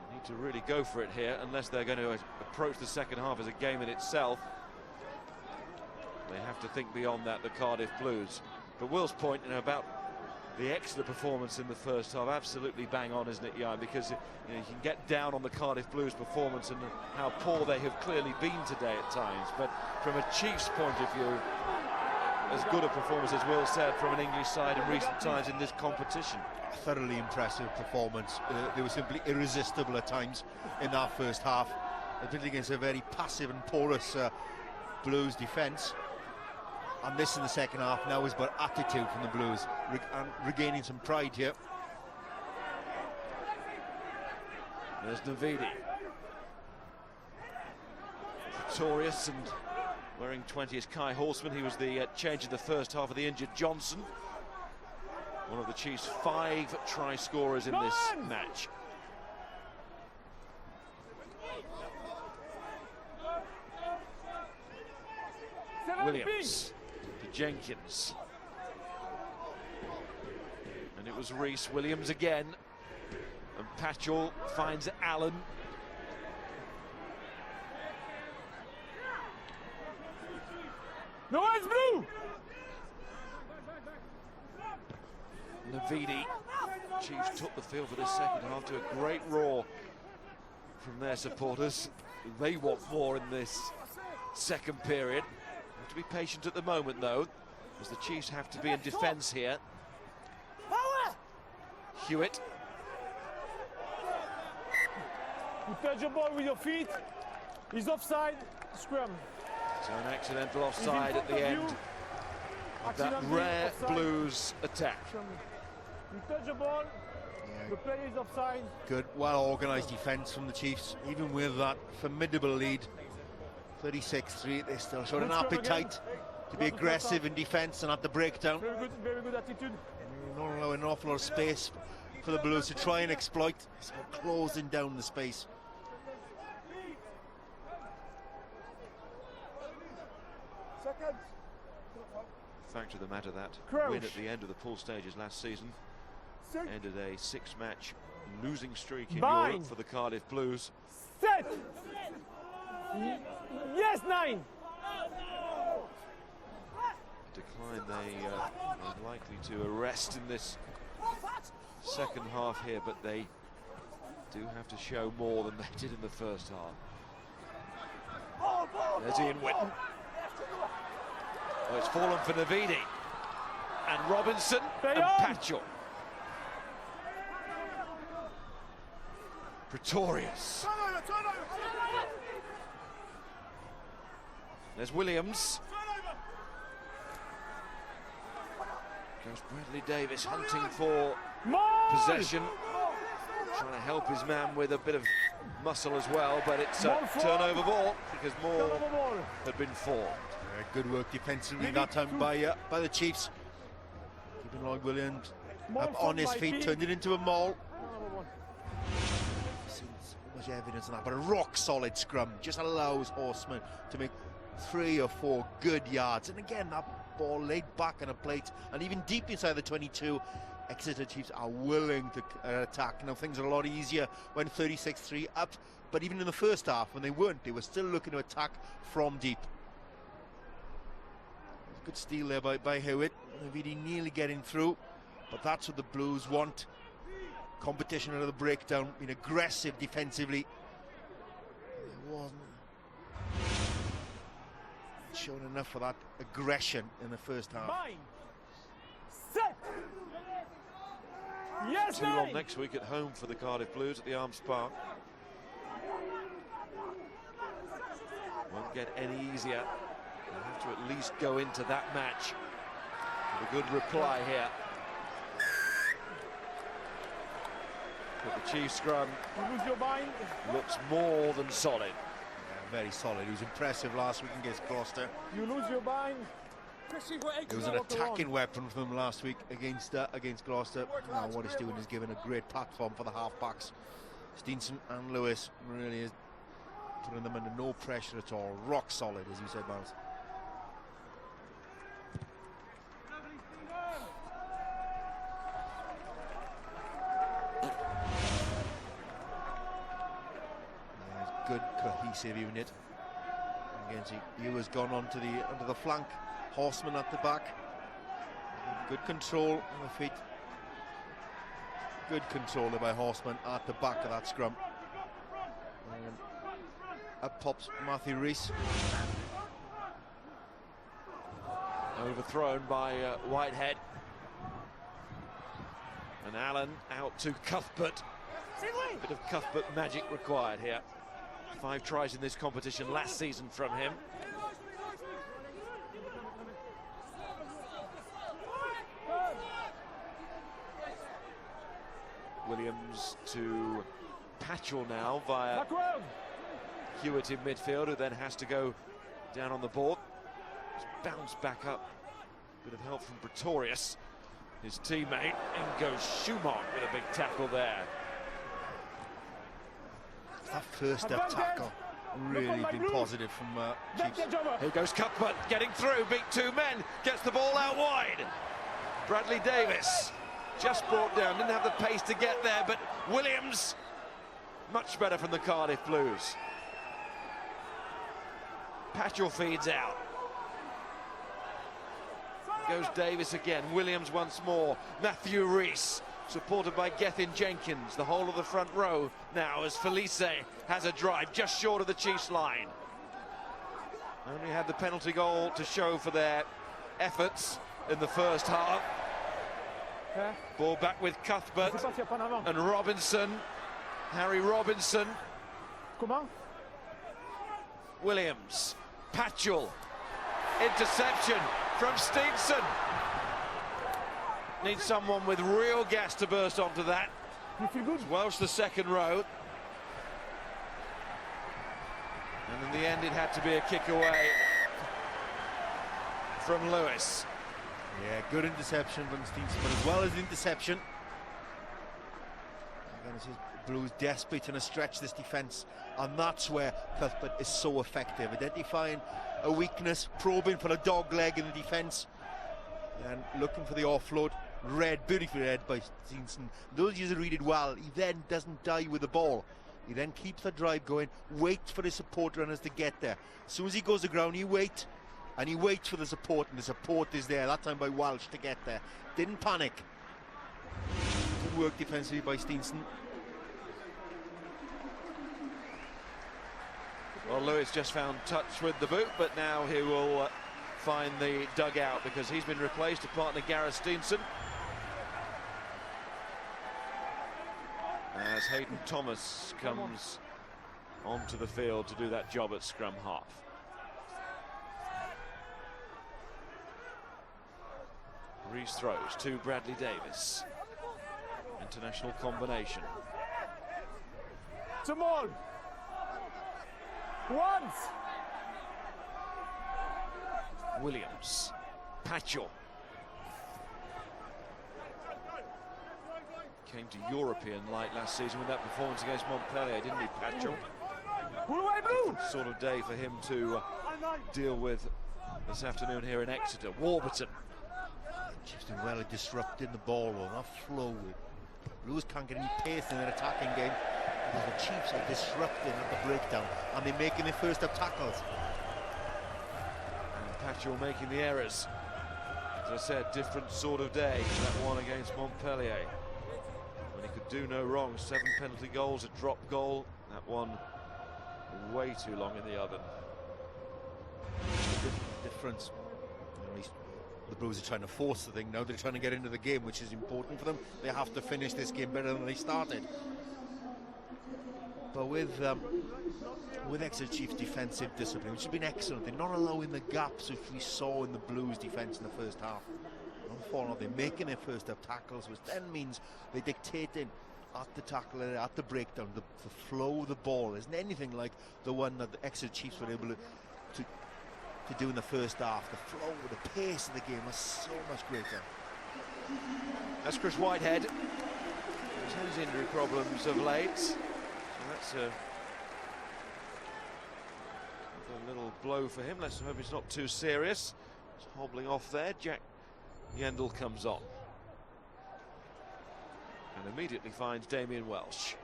They need to really go for it here, unless they're going to approach the second half as a game in itself. They have to think beyond that, the Cardiff Blues. But Will's point, about the Exeter performance in the first half, absolutely bang on, isn't it, Jan? Because you can get down on the Cardiff Blues performance and how poor they have clearly been today at times. But from a Chiefs point of view, as good a performance as Will said from an English side in recent times in this competition. Thoroughly impressive performance. They were simply irresistible at times in that first half, particularly against a very passive and porous Blues defence. And this in the second half now is about attitude from the Blues, and regaining some pride here. There's Navidi. Victorious and Wearing 20 is Kai Horseman. He was the change in the first half of the injured Johnson. One of the Chiefs' 5 try scorers in this match. Williams to Jenkins. And it was Reese. Williams again. And Patchell finds Allen. No, it's blue! Navidi. Chiefs took the field for this second half to a great roar from their supporters. They want more in this second period. Have to be patient at the moment, though, as the Chiefs have to be in defence here. Hewitt. You touch the ball with your feet. He's offside. Scrum. So an accidental offside at the end of that rare Blues attack. You touch the ball. The player is offside. Good, well-organised defence from the Chiefs, even with that formidable lead. 36-3, they still showed an appetite to be aggressive in defence and at the breakdown. Very good attitude. Not allowing an awful lot of space for the Blues to try and exploit. So closing down the space. Fact of the matter, that Crouch. win at the end of the pool stages last season ended a 6-match losing streak in Europe for the Cardiff Blues. Set! Yes, 9! Decline they are likely to arrest in this second half here, but they do have to show more than they did in the first half. There's Ian Whitten. Oh, it's fallen for Navidi. And Robinson and Patchell. Pretorius. There's Williams. Goes Bradley Davis hunting for possession. Trying to help his man with a bit of muscle as well, but it's a turnover ball because more had been formed. Good work defensively that time by the Chiefs. Keeping Lloyd Williams up on his feet, turned it into a maul. So much evidence on that, but a rock-solid scrum just allows Horseman to make 3 or 4 good yards. And again, that ball laid back on a plate, and even deep inside the 22, Exeter Chiefs are willing to attack. Now things are a lot easier when 36-3 up, but even in the first half, when they weren't, they were still looking to attack from deep. Good steal there by Hewitt. Navidi nearly getting through, but that's what the Blues want. Competition out of the breakdown, being aggressive defensively. It wasn't shown enough for that aggression in the first half. Set! Yes, 2-1 next week at home for the Cardiff Blues at the Arms Park. Won't get any easier. They'll have to at least go into that match with a good reply here. But the Chiefs scrum looks more than solid. Yeah, very solid. He was impressive last week against Gloucester. You lose your bind. It was an attacking weapon for them last week against Gloucester. Now what he's doing is giving a great platform for the half-backs. Steenson and Lewis really is putting them under no pressure at all. Rock solid, as you said, Miles. Good cohesive unit. Again, he was gone onto the flank. Horseman at the back. Good control on the feet. Good control there by Horseman at the back of that scrum. And up pops Matthew Reese. Overthrown by Whitehead. And Allen out to Cuthbert. A bit of Cuthbert magic required here. 5 tries in this competition last season from him. Williams to Patchell now via Hewitt in midfield, who then has to go down on the board. bounce back up. Bit of help from Pretorius. His teammate, in goes Schumacher with a big tackle there. That first step tackle really been positive from Chiefs. Here goes Cuthbert, getting through, beat two men, gets the ball out wide. Bradley Davis just brought down, didn't have the pace to get there, but Williams, much better from the Cardiff Blues. Patchell feeds out. Goes Davis again, Williams once more, Matthew Rees, supported by Gethin Jenkins, the whole of the front row now as Felice has a drive just short of the Chiefs line. Only had the penalty goal to show for their efforts in the first half. Ball back with Cuthbert and Robinson, Harry Robinson. Williams, Patchell, interception from Steenson. Needs someone with real gas to burst onto that. Welsh the second row. And in the end it had to be a kick away from Lewis. Yeah, good interception from Steenson, but as well as the interception, again, this is Blues desperate to stretch this defence, and that's where Cuthbert is so effective, identifying a weakness, probing for a dog leg in the defence, and looking for the offload. Read, beautifully read by Steenson. Those years are read it well. He then doesn't die with the ball. He then keeps the drive going, waits for his support runners to get there. As soon as he goes to the ground, he waits, and he waits for the support, and the support is there, that time by Welsh to get there. Didn't panic. Good work defensively by Steenson. Well, Lewis just found touch with the boot, but now he will find the dugout because he's been replaced to partner Gareth Steenson. As Hayden Thomas comes onto the field to do that job at scrum half. Rees throws to Bradley Davis. International combination. Jamal. Once. Williams. Patchell. Came to European light last season with that performance against Montpellier, didn't he, Patchell? Different sort of day for him to deal with this afternoon here in Exeter. Warburton. Chiefs doing well at disrupting the ball, will not flow. Blues can't get any pace in their attacking game because the Chiefs are disrupting at the breakdown and they're making their first up tackles. And Patchell making the errors. As I said, different sort of day, that one against Montpellier. When he could do no wrong, 7 penalty goals, a drop goal. That one way too long in the oven. Difference. At least the Blues are trying to force the thing now. They're trying to get into the game, which is important for them. They have to finish this game better than they started. But with Exeter Chiefs' defensive discipline, which has been excellent, they're not allowing the gaps which we saw in the Blues' defence in the first half. They're making their first up tackles, which then means they're dictating at the tackle, at the breakdown, the flow of the ball isn't anything like the one that the Exeter Chiefs were able to do in the first half. The flow, the pace of the game was so much greater. That's Chris Whitehead. He's had his injury problems of late, so that's a little blow for him. Let's hope it's not too serious. It's hobbling off there. Jack Yendall comes on and immediately finds Damien Welsh.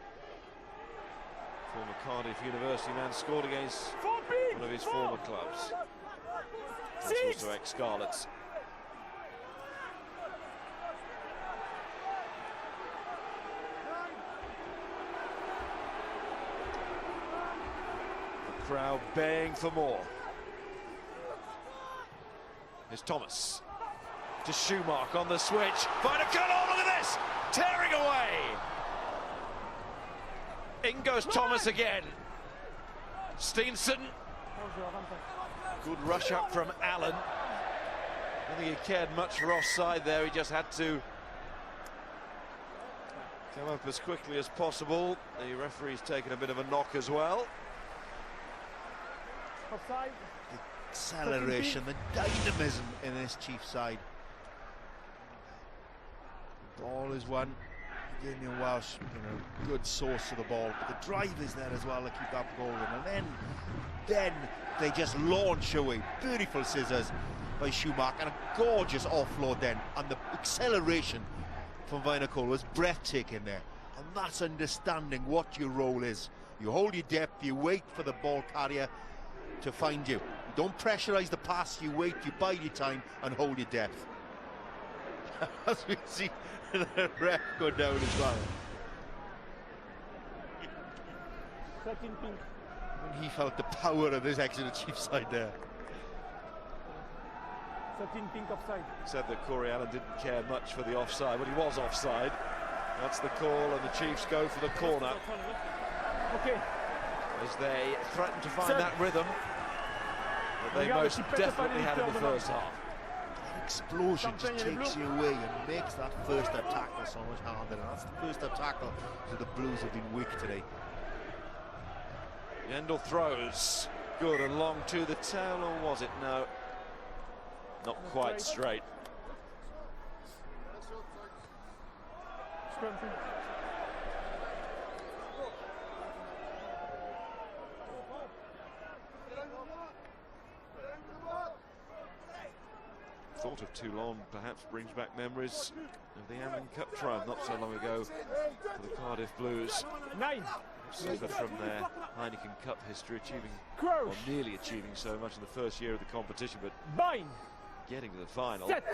Former Cardiff University man, scored against one of his former clubs. That's also ex-Scarlets. The crowd baying for more. Here's Thomas. To Schumacher on the switch. VAINIKOLO, look at this! Tearing away! In goes Thomas again. Steenson. Good rush up from Allen. I don't think he cared much for offside there. He just had to come up as quickly as possible. The referee's taken a bit of a knock as well. Offside. acceleration, the dynamism in this Chiefs side. The ball is one. Damien Welsh, good source of the ball, but the drive is there as well to keep that ball going. And then they just launch away. Beautiful scissors by Schumacher and a gorgeous offload then. And the acceleration from VAINIKOLO was breathtaking there. And that's understanding what your role is. You hold your depth, you wait for the ball carrier to find you. You don't pressurize the pass, you wait, you bide your time and hold your depth. As we see the ref go down as well. Second pink. And he felt the power of this Exeter Chiefs side there. 13 pink offside. Said that Corey Allen didn't care much for the offside, but he was offside. That's the call, and the Chiefs go for the corner. Okay. As they threaten to find that rhythm that they most definitely had in the first half. Explosion just takes you away and makes that first up tackle so much harder, and that's the first up tackle, so the Blues have been weak today. Yendall throws, good and long to the tail, or was it? No, not quite straight. Thought of Toulon perhaps brings back memories of the Amlin Cup triumph not so long ago for the Cardiff Blues. 9. Suffered from their Heineken Cup history, achieving, or nearly achieving so much in the first year of the competition, but 9. getting to the final. Set.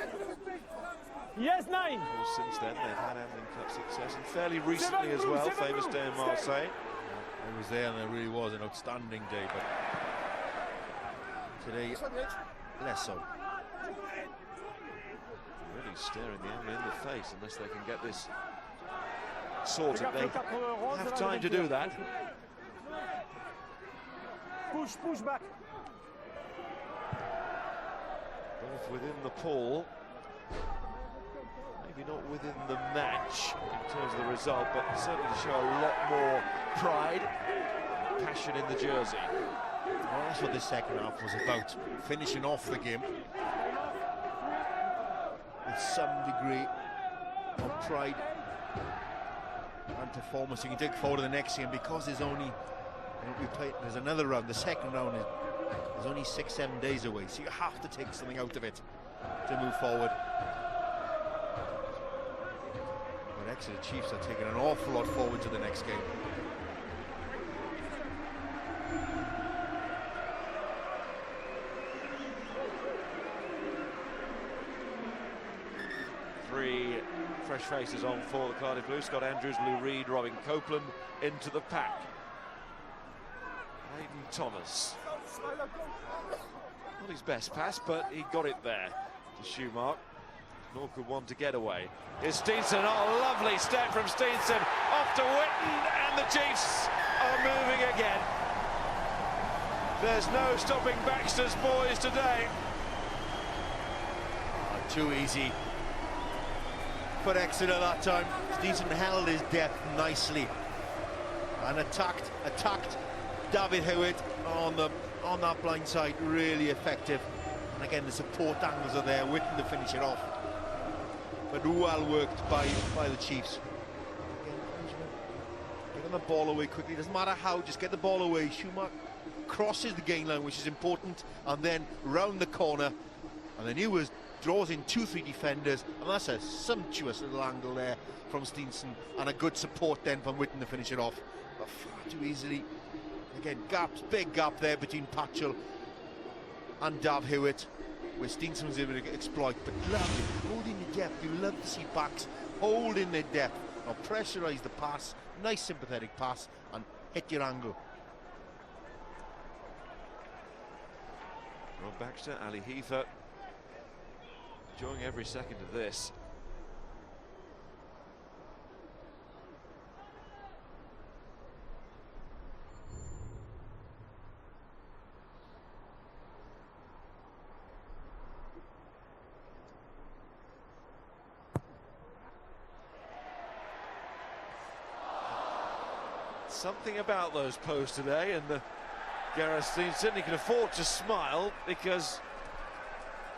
Yes, 9. Well, since then they've had Amlin Cup success, and fairly recently as well, famous day in Marseille. I was there and it really was an outstanding day, but today less so. Really staring the Amlin in the face unless they can get this sorted. They have time to do that. Push back. Both within the pool. Maybe not within the match in terms of the result, but certainly to show a lot more pride and passion in the jersey. Well, that's what this second half was about, finishing off the game with some degree of pride and performance. You can dig forward to the next game because there's only, there's another round. The second round is only 6-7 days away, so you have to take something out of it to move forward. But Exeter Chiefs are taking an awful lot forward to the next game. Three fresh faces on for the Cardiff Blues. Scott Andrews, Lou Reed, Robin Copeland into the pack. Hayden Thomas. Not his best pass, but he got it there to Schumacher. Nor could want to get away. Here's Steenson. Oh, lovely step from Steenson. Off to Whitten, and the Chiefs are moving again. There's no stopping Baxter's boys today. Too easy for Exeter that time. Steenson held his depth nicely and attacked David Hewitt on that blind side. Really effective. And again, the support angles are there, Whitten to finish it off. But well worked by the Chiefs. Again, getting the ball away quickly. Doesn't matter how, just get the ball away. Schumacher crosses the gain line, which is important, and then round the corner, and then EWERS draws in 2-3 defenders, and that's a sumptuous little angle there from Steenson, and a good support then from Whitten to finish it off. But far too easily. Again, gaps, big gap there between Patchell and Dav Hewitt, where Steenson was able to exploit. But lovely, holding the depth. You love to see backs holding their depth. Now pressurise the pass, nice sympathetic pass, and hit your angle. Rob Baxter, Ali Heather, enjoying every second of this. Something about those posts today, and the Gareth certainly can afford to smile because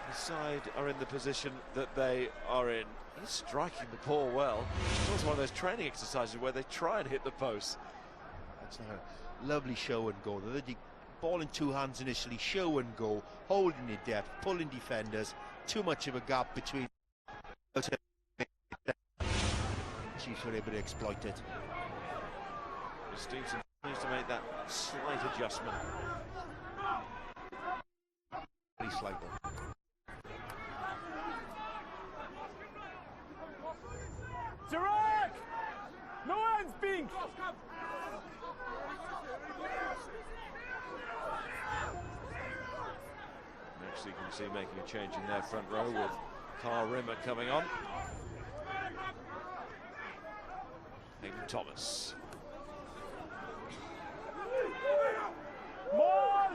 the side are in the position that they are in. He's striking the ball well. It's also one of those training exercises where they try and hit the post. That's a lovely show and go. The ball in two hands initially, show and go, holding the depth, pulling defenders. Too much of a gap between. Chiefs were able to exploit it. Stevenson needs to make that slight adjustment. Very slight though. Chirac! No hands, Pink! Next you can see making a change in their front row with Carl Rimmer coming on. Hayden Thomas. Ball!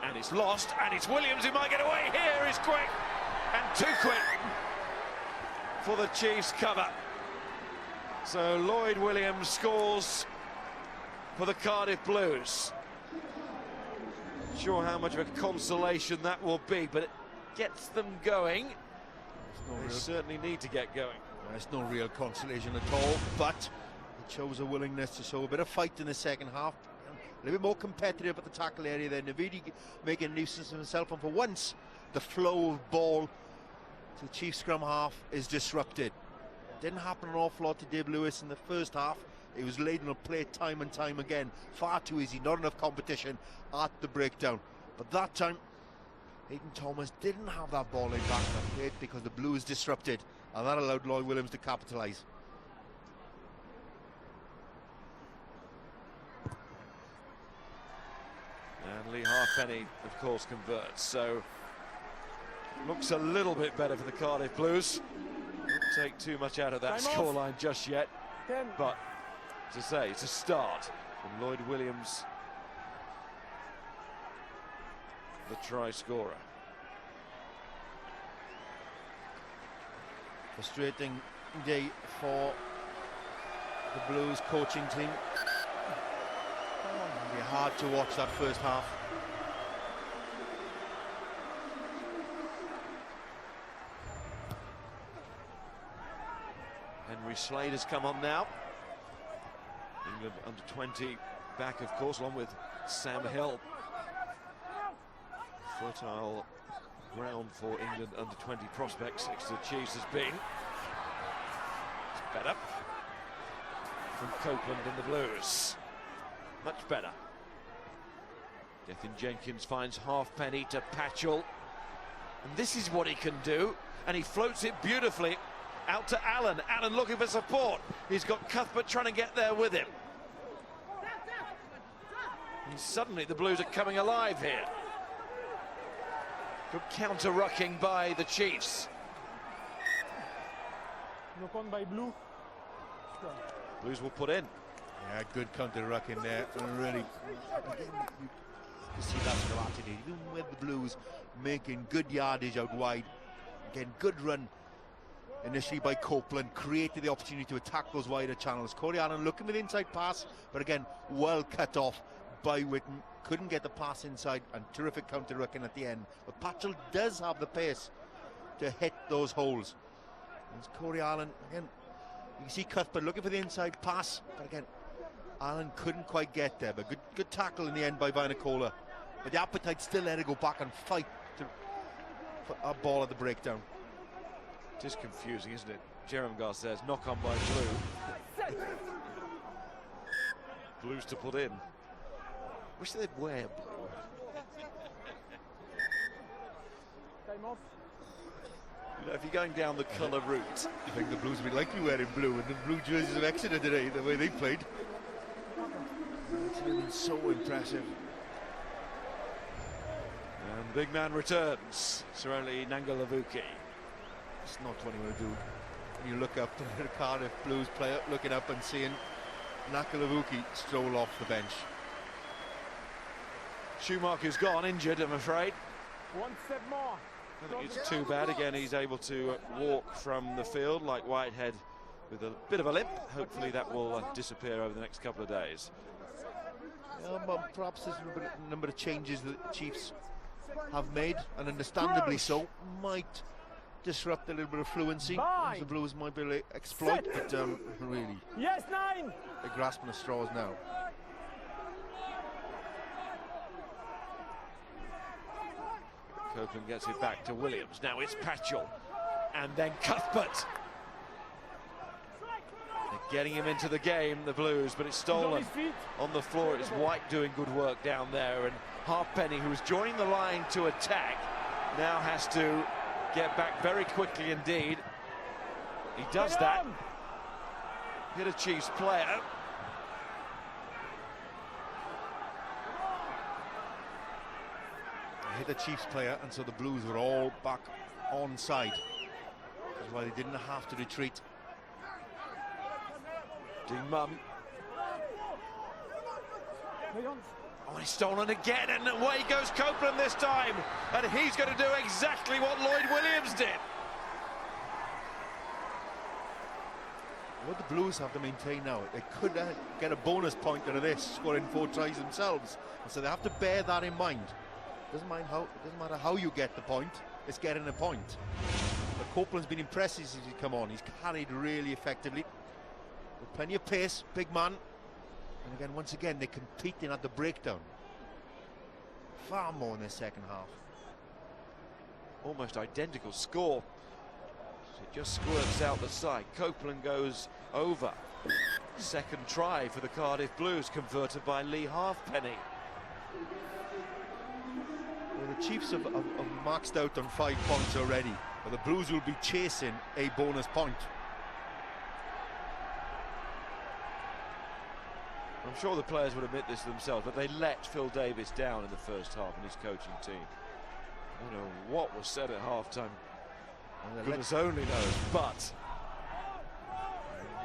And it's lost, and it's Williams who might get away here. He's quick, and too quick for the Chiefs cover. So Lloyd Williams scores for the Cardiff Blues. Not sure how much of a consolation that will be, but it gets them going. They certainly need to get going. There's no real consolation at all, but it shows a willingness to show a bit of fight in the second half. A little bit more competitive at the tackle area there. Navidi making a nuisance of himself, and for once the flow of ball to the Chiefs scrum half is disrupted. Didn't happen an awful lot to Dave Lewis in the first half. It was laid on a plate time and time again. Far too easy, not enough competition at the breakdown. But that time, Hayden Thomas didn't have that ball laid back on the plate because the Blues disrupted, and that allowed Lloyd Williams to capitalise. And Leigh Halfpenny, of course, converts. So looks a little bit better for the Cardiff Blues. Won't take too much out of that scoreline just yet. But, as I say, it's a start. And Lloyd Williams, the try scorer. Frustrating day for the Blues coaching team. It'll be hard to watch that first half. Henry Slade has come on now. England under 20 back, of course, along with Sam Hill. Fertile ground for England under 20 prospects. Exeter Chiefs has been. It's better from Copeland and the Blues. Much better. Gethin Jenkins finds Halfpenny to Patchell. And this is what he can do. And he floats it beautifully out to Allen. Allen looking for support. He's got Cuthbert trying to get there with him. And suddenly the Blues are coming alive here. Good counter-rucking by the Chiefs. Knock on by Blue. Blues will put in. Yeah, good counter-rucking there. And really, you see that sort of attitude. Even with the Blues making good yardage out wide. Again, good run initially by Copeland, created the opportunity to attack those wider channels. CORY Allen looking with inside pass, but again, well cut off by Witten. Couldn't get the pass inside, and terrific counter-rucking at the end. But Patchell does have the pace to hit those holes. And CORY Allen, again, you can see Cuthbert looking for the inside pass, but again, Allen couldn't quite get there. But good tackle in the end by VAINIKOLO. But the appetite still there to go back and fight for a ball at the breakdown. It is confusing, isn't it? Jerome Gar says knock on by Blue. Blues to put in. Wish they'd wear blue. Time off. You know, if you're going down the colour route, I think the Blues would be likely wearing blue in the blue jerseys of Exeter today, the way they played. It's been so impressive. and the big man returns. Soroli Nangalavuki. It's not what you want to do. When you look up to the Cardiff Blues player, looking up and seeing Nangalavuki stroll off the bench. Schumacher's gone injured, I'm afraid. One step more. I don't think it's too bad. Again, he's able to walk from the field like Whitehead with a bit of a limp. Hopefully that will disappear over the next couple of days. Perhaps there's a number of changes that the Chiefs have made, and understandably so, might disrupt a little bit of fluency. The Blues might be able to exploit, but really, Yes, 9. they're grasping the straws now. Copeland gets it back to Williams. Now it's Patchell, and then Cuthbert. They're getting him into the game, the Blues, but it's stolen on the floor. It's White doing good work down there, and Halfpenny, who was joining the line to attack, now has to get back very quickly indeed. He does that. Hit a Chiefs player. Hit the Chiefs player, and so the Blues were all back on side. That's why they didn't have to retreat. Dean Mum. Oh, he's stolen again, and away goes Copeland this time, and he's going to do exactly what Lloyd Williams did. What the Blues have to maintain now, they could get a bonus point out of this, scoring 4 tries themselves, and so they have to bear that in mind. Doesn't matter how you get the point, it's getting a point. But Copeland's been impressive since he's come on. He's carried really effectively with plenty of pace, big man. And again, once again, they're competing at the breakdown. Far more in the second half. Almost identical score. So it just squirts out the side. Copeland goes over. Second try for the Cardiff Blues, converted by Leigh Halfpenny. Well, the Chiefs have maxed out on 5 points already, but the Blues will be chasing a bonus point. I'm sure the players would admit this themselves, but they let Phil Davis down in the first half and his coaching team. I don't know what was said at halftime. Goodness only knows, but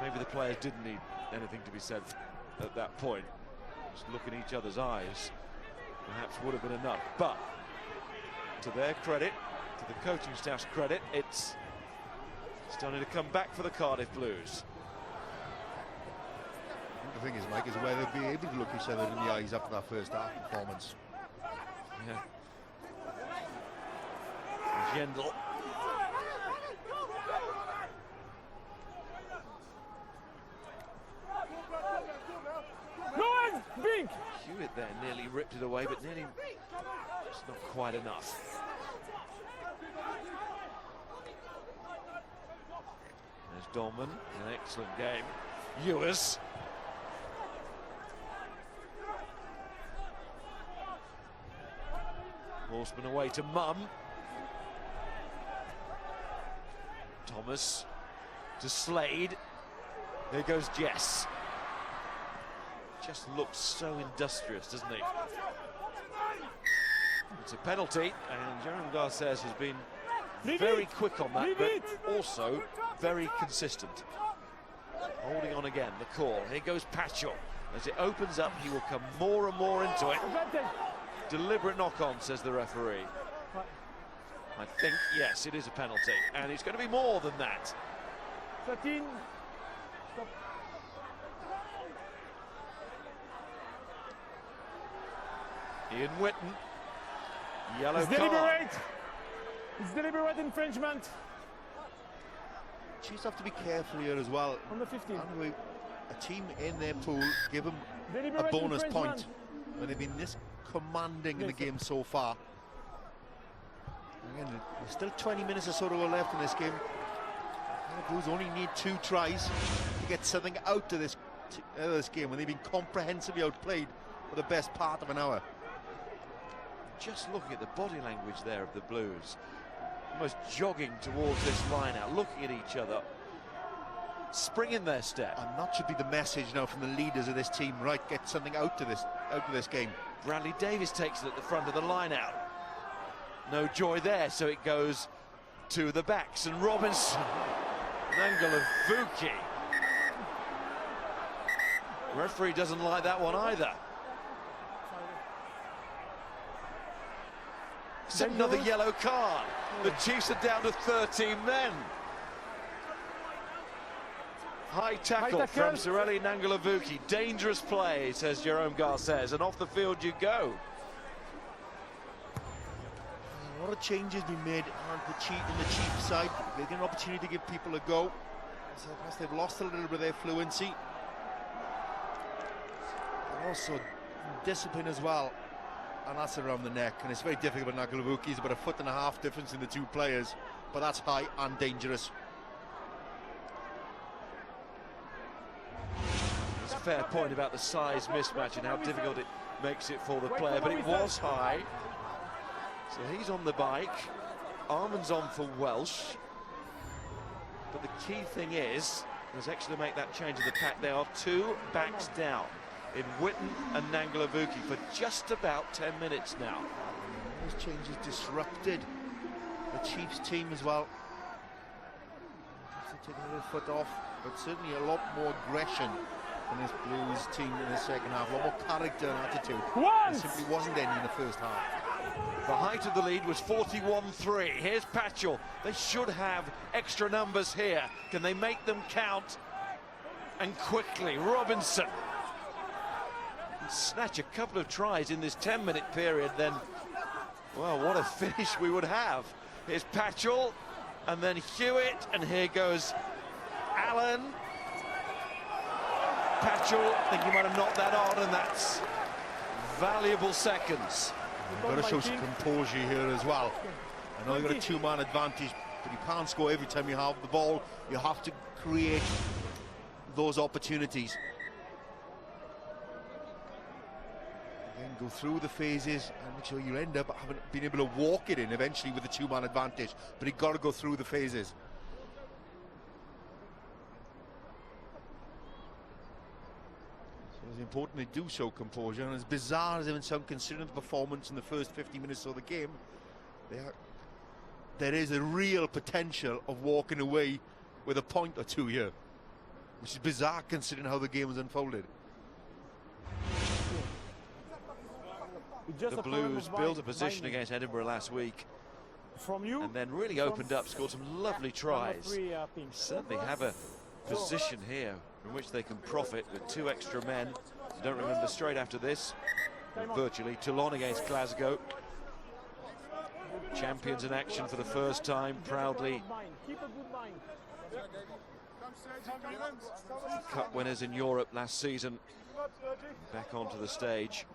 maybe the players didn't need anything to be said at that point. Just look in each other's eyes perhaps would have been enough. But to their credit, to the coaching staff's credit, it's starting to come back for the Cardiff Blues. The thing is, Mike, is whether they'll be able to look each other in the eyes after that first half performance. Yeah. Jendel. Bink. Hewitt there nearly ripped it away, but nearly just not quite enough. There's Dolman, an excellent game. EWERS. Horseman away to Mum. Thomas to Slade. There goes Jess. Just looks so industrious, doesn't he? It's a penalty, and Jerome Garces has been very quick on that, but also very consistent. Holding on again, the call. Here goes Patchell. As it opens up, he will come more and more into it. Deliberate knock-on, says the referee. I think, yes, it is a penalty, and it's going to be more than that. 13. Stop. Ian Whitten, yellow It's card. deliberate. It's deliberate infringement. Chiefs have to be careful here as well. On the 15. And a team in their pool give them a Deliberate bonus infringement. point when they've been this commanding in the game so far. Again, there's still 20 minutes or so to go left in this game. The Blues only need 2 tries to get something out of this game when they've been comprehensively outplayed for the best part of an hour. Just looking at the body language there of the Blues, almost jogging towards this line out, looking at each other, spring in their step. And that should be the message now from the leaders of this team. Right, get something out of this game. Bradley Davis takes it at the front of the line out. No joy there, so it goes to the backs, and Robinson, an angle of Vuki. Referee doesn't like that one either. It's another yellow card. The Chiefs are down to 13 men. High tackle from Sorelli Nangalavuki. Dangerous play, says Jerome Garces, and off the field you go. A lot of changes being made on the Chiefs side. They get an opportunity to give people a go. So perhaps they've lost a little bit of their fluency. And also discipline as well. And that's around the neck. And it's very difficult with Nangalavuki. It's about 1.5 foot difference in the two players. But that's high and dangerous. It's a fair point about the size mismatch and how difficult it makes it for the player. But it was high. So he's on the bike. Arman's on for Welsh. But the key thing is, as Exeter make that change of the pack, they are 2 backs down in Witten and Nangalavuki for just about 10 minutes now. Those changes disrupted the Chiefs team as well. Just taking a little foot off, but certainly a lot more aggression than this Blues team in the second half. A lot more character and attitude. There simply wasn't any in the first half. The height of the lead was 41-3. Here's Patchell. They should have extra numbers here. Can they make them count? And quickly, Robinson. Snatch a couple of tries in this 10-minute period, then, well, what a finish we would have. Here's Patchell, and then Hewitt, and here goes Allen. Patchell, I think he might have knocked that on, and that's valuable seconds. You've got to show some composure here as well. I know you've got a 2-man advantage, but you can't score every time you have the ball. You have to create those opportunities. Again, go through the phases and make sure you end up being able to walk it in eventually with a 2-man advantage. But you've got to go through the phases. It's important they do show composure, and as bizarre as it sounds considering the performance in the first 50 minutes of the game, there is a real potential of walking away with a point or two here, which is bizarre considering how the game was unfolded. The Blues built a position against Edinburgh last week and then really opened up, scored some lovely tries. Certainly have a position here from which they can profit with 2 extra men. You don't remember straight after this, virtually, Toulon against Glasgow. Champions in action for the first time, proudly. Cup winners in Europe last season, back onto the stage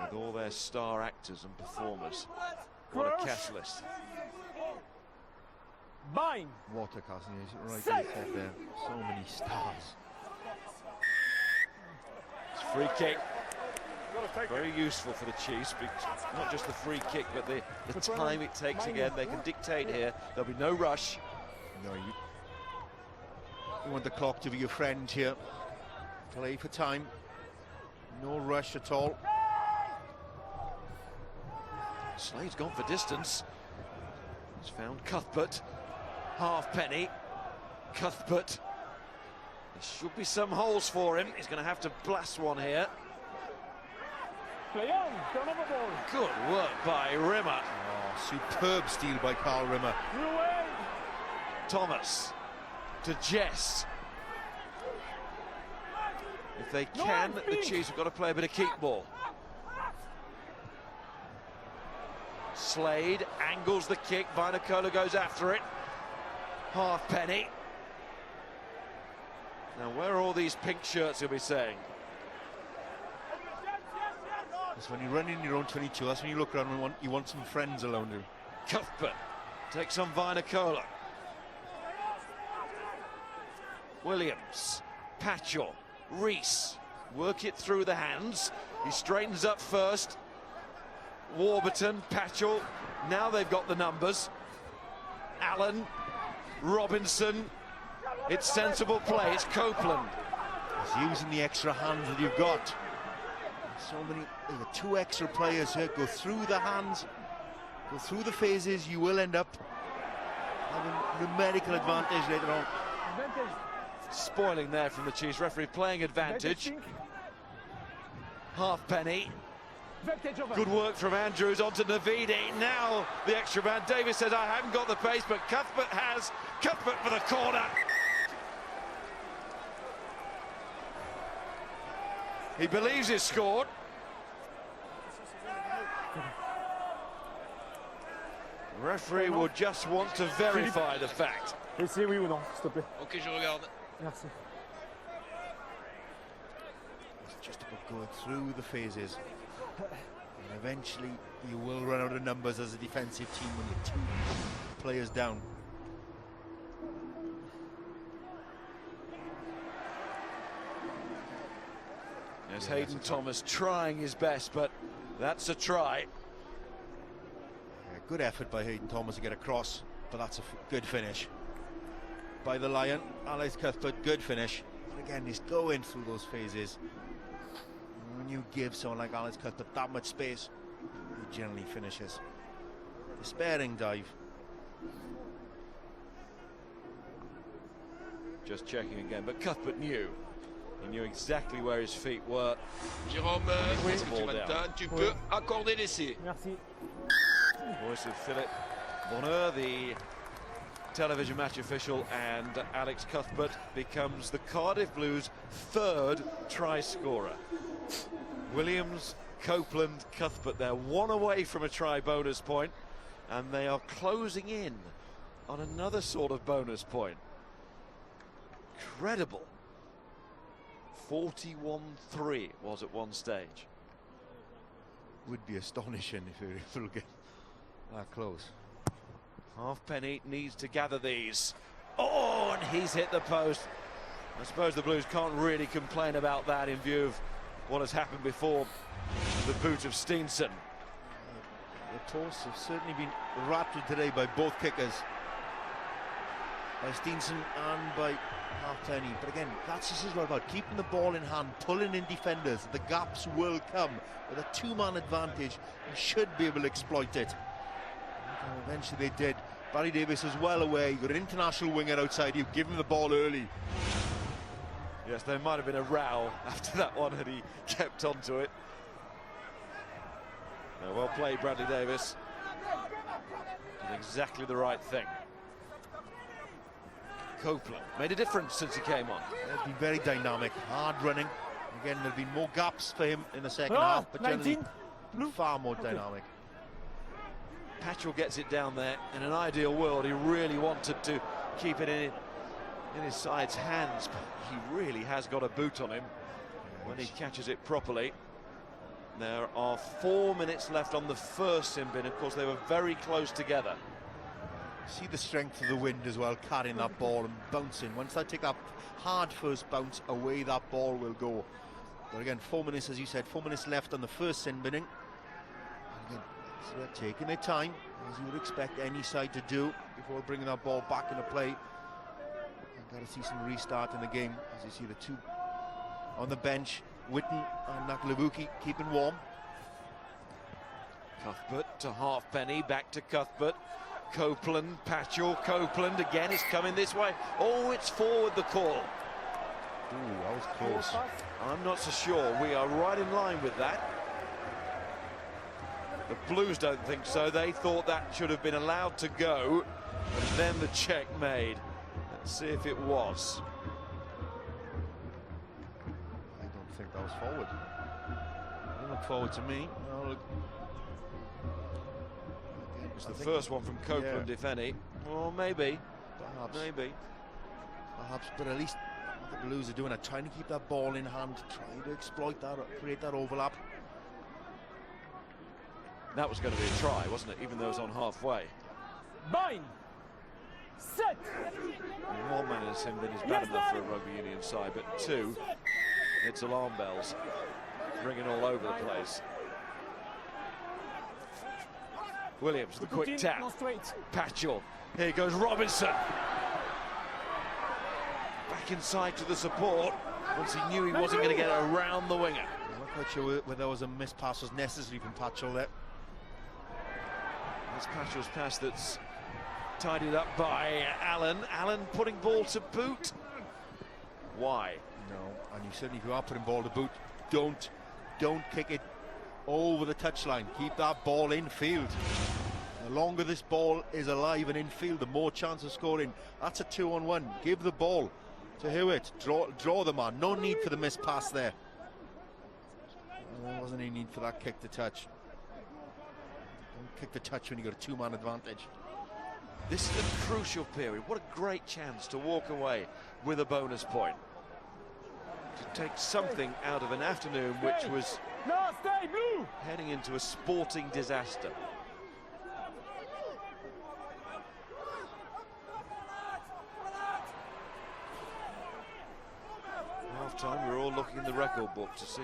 with all their star actors and performers. What a cast list. What a cast list, right there. So many stars. It's free kick. Very useful for the Chiefs, not just the free kick, but the time it takes again. They can dictate here. There'll be no rush. No, you want the clock to be your friend here. Play for time. No rush at all. Slade's gone for distance. He's found Cuthbert. Halfpenny. Cuthbert. There should be some holes for him. He's going to have to blast one here. Good work by Rimmer. Oh, superb steal by Carl Rimmer. Thomas to Jess. If they can, the Chiefs have got to play a bit of keep ball. Slade angles the kick. VAINIKOLO goes after it. Halfpenny. Now, where are all these pink shirts, you'll be saying? That's when you run in your own 22. That's when you look around and you want some friends around you. Cuthbert takes on VAINIKOLO. Williams, Patchell, Rees work it through the hands. He straightens up first. Warburton, Patchell. Now they've got the numbers. Allen, Robinson. It's sensible play. It's Copeland. He's using the extra hands that you've got. So many, 2 extra players here. Go through the hands, go through the phases. You will end up having numerical advantage later on. Spoiling there from the Chiefs. Referee playing advantage. Halfpenny. Good work from Andrews onto Navidi. Now the extra man. Davis says, I haven't got the pace, but Cuthbert has. Cuthbert for the corner. He believes he's scored. The referee will just want to verify the fact. Essayez oui ou non, s'il te plaît. Ok, je regarde. Merci. It's just about going through the phases. And eventually you will run out of numbers as a defensive team when you're 2 players down. There's Hayden Thomas trying his best, but that's a try. Yeah, good effort by Hayden Thomas to get across, but that's a good finish by the Lion. Alex Cuthbert, good finish. But again, he's going through those phases. And when you give someone like Alex Cuthbert that much space, he generally finishes. Despairing dive. Just checking again, but Cuthbert knew. He knew exactly where his feet were. Jérôme, est-ce que tu m'entends? Tu peux accorder l'essai. Merci. Voice of Philip Bonheur, the television match official, and Alex Cuthbert becomes the Cardiff Blues' 3rd try scorer. Williams, Copeland, Cuthbert, they're 1 away from a try bonus point, and they are closing in on another sort of bonus point. Incredible. 41-3 it was at one stage. Would be astonishing if it'll get that close. Halfpenny needs to gather these. Oh, and he's hit the post. I suppose the Blues can't really complain about that in view of what has happened before the boot of Steenson. The posts have certainly been rattled today by both kickers, by Steenson and by Halfpenny. But again, that's just as well about keeping the ball in hand, pulling in defenders. The gaps will come. With a 2-man advantage, you should be able to exploit it. And eventually they did. Barry Davies was well away. You've got an international winger outside you. Give him the ball early. Yes, there might have been a row after that one had he kept onto it. Well played, Bradley Davis. Did exactly the right thing. Copeland made a difference since he came on. He's been very dynamic, hard running. Again, there've been more gaps for him in the second half, but generally far more dynamic. Patchell gets it down there. In an ideal world, he really wanted to keep it in his side's hands, but he really has got a boot on him when he catches it properly. There are 4 minutes left on the first sin bin. Of course, they were very close together. See the strength of the wind as well, carrying that ball and bouncing. Once they take that hard first bounce, away that ball will go. But again, 4 minutes, as you said, 4 minutes left on the first sin binning. And again, so they're taking their time, as you would expect any side to do, before bringing that ball back into play. I've got to see some restart in the game, as you see the 2 on the bench, Witten and Nakalavuki keeping warm. Cuthbert to Halfpenny, back to Cuthbert. Copeland, Patchell, Copeland again is coming this way. Oh, it's forward the call. Ooh, that was close. I'm not so sure. We are right in line with that. The Blues don't think so. They thought that should have been allowed to go, and then the check made. Let's see if it was. I don't think that was forward. It didn't look forward to me. No, look. It was the first one from Copeland, yeah. if any. Or maybe. Perhaps. Maybe. Perhaps, but at least what the Blues are doing are trying to keep that ball in hand, trying to exploit that, create that overlap. That was going to be a try, wasn't it? Even though it was on halfway. Bind. Set. 1 man in a sin bin is bad enough for a rugby union side, but 2, it's alarm bells ringing all over the place. Williams, the quick tap. Patchell. Here goes Robinson. Back inside to the support once he knew he wasn't going to get around the winger. I'm not quite sure whether there was a missed pass was necessary from Patchell there. That's Patchell's pass that's tidied up by Allen. Allen putting ball to boot. Why? No, and you certainly, if you are putting ball to boot, don't kick it over the touchline. Keep that ball in field. The longer this ball is alive and in field, the more chance of scoring. That's a 2-on-1. Give the ball to Hewitt. Draw the man. No need for the missed pass there. There wasn't any need for that kick to touch. Don't kick the touch when you got a two-man advantage. This is a crucial period. What a great chance to walk away with a bonus point. To take something out of an afternoon which was heading into a sporting disaster. Half time, we're all looking in the record book to see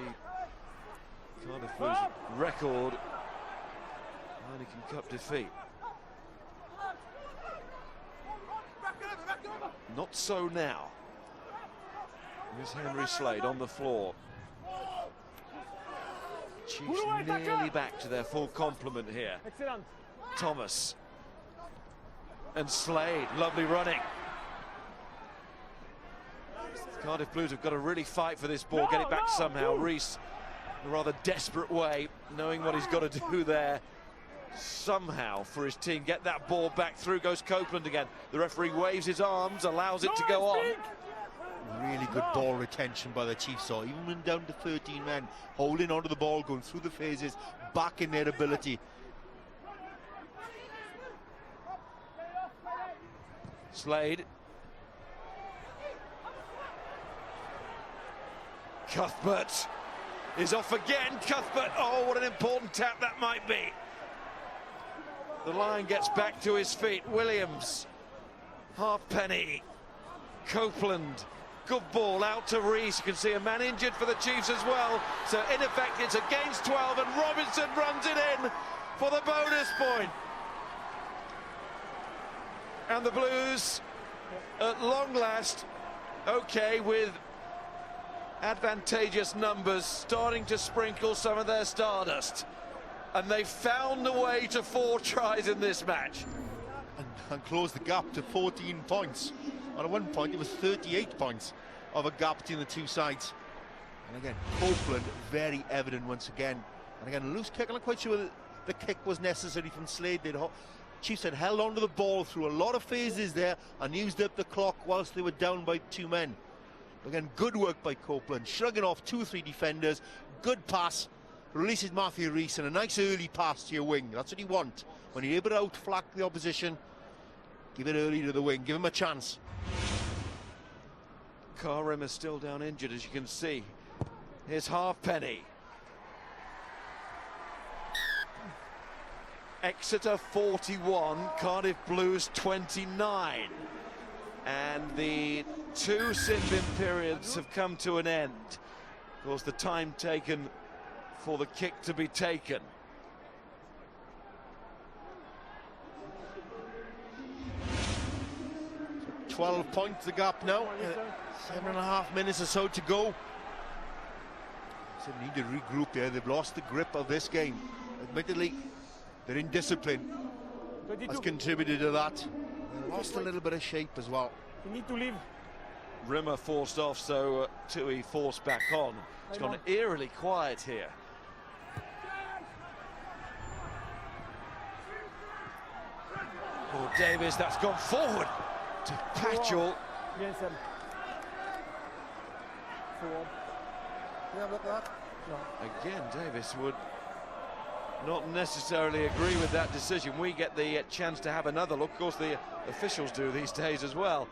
Cardiff Blues' record Heineken Cup defeat. Not so now. Here's Henry Slade on the floor. Chiefs nearly back to their full complement here. Thomas and Slade, lovely running. Cardiff Blues have got to really fight for this ball, get it back somehow. Reese, in a rather desperate way, knowing what he's got to do there. Somehow for his team, get that ball back. Through goes Copeland again. The referee waves his arms, allows it to go on. Really good ball retention by the Chiefs, so even when down to 13 men, holding onto the ball, going through the phases, back in their ability. Slade. Cuthbert is off again. Cuthbert, oh, what an important tap that might be. The line gets back to his feet. Williams, Halfpenny, Copeland. Good ball out to Reese. You can see a man injured for the Chiefs as well. So in effect, it's against 12, and Robinson runs it in for the bonus point. And the Blues, at long last, okay, with advantageous numbers, starting to sprinkle some of their stardust. And they found a way to 4 tries in this match. And close the gap to 14 points. And at one point, it was 38 points of a gap between the two sides. And again, Copeland, very evident once again. And again, a loose kick. I'm not quite sure the kick was necessary from Slade. Chiefs had held onto the ball through a lot of phases there and used up the clock whilst they were down by 2 men. Again, good work by Copeland, shrugging off 2 or 3 defenders. Good pass, releases Matthew Reese, and a nice early pass to your wing. That's what you want. When you're able to outflank the opposition, give it early to the wing, give him a chance. Karim is still down injured, as you can see. Here's Halfpenny. Exeter 41, Cardiff Blues 29. And the 2 sin-bin periods have come to an end. Of course, the time taken for the kick to be taken. So 12 points the gap now. 7.5 minutes or so to go. So they need to regroup there. They've lost the grip of this game. Admittedly, their indiscipline has contributed to that. They lost a little bit of shape as well. You need to leave. Rimmer forced off, so Tui forced back on. It's gone eerily quiet here. Oh, Davis, that's gone forward to Patchell. Against them. Forward. Yeah, look at that. No. Again, Davis would not necessarily agree with that decision. We get the chance to have another look. Of course, the officials do these days as well.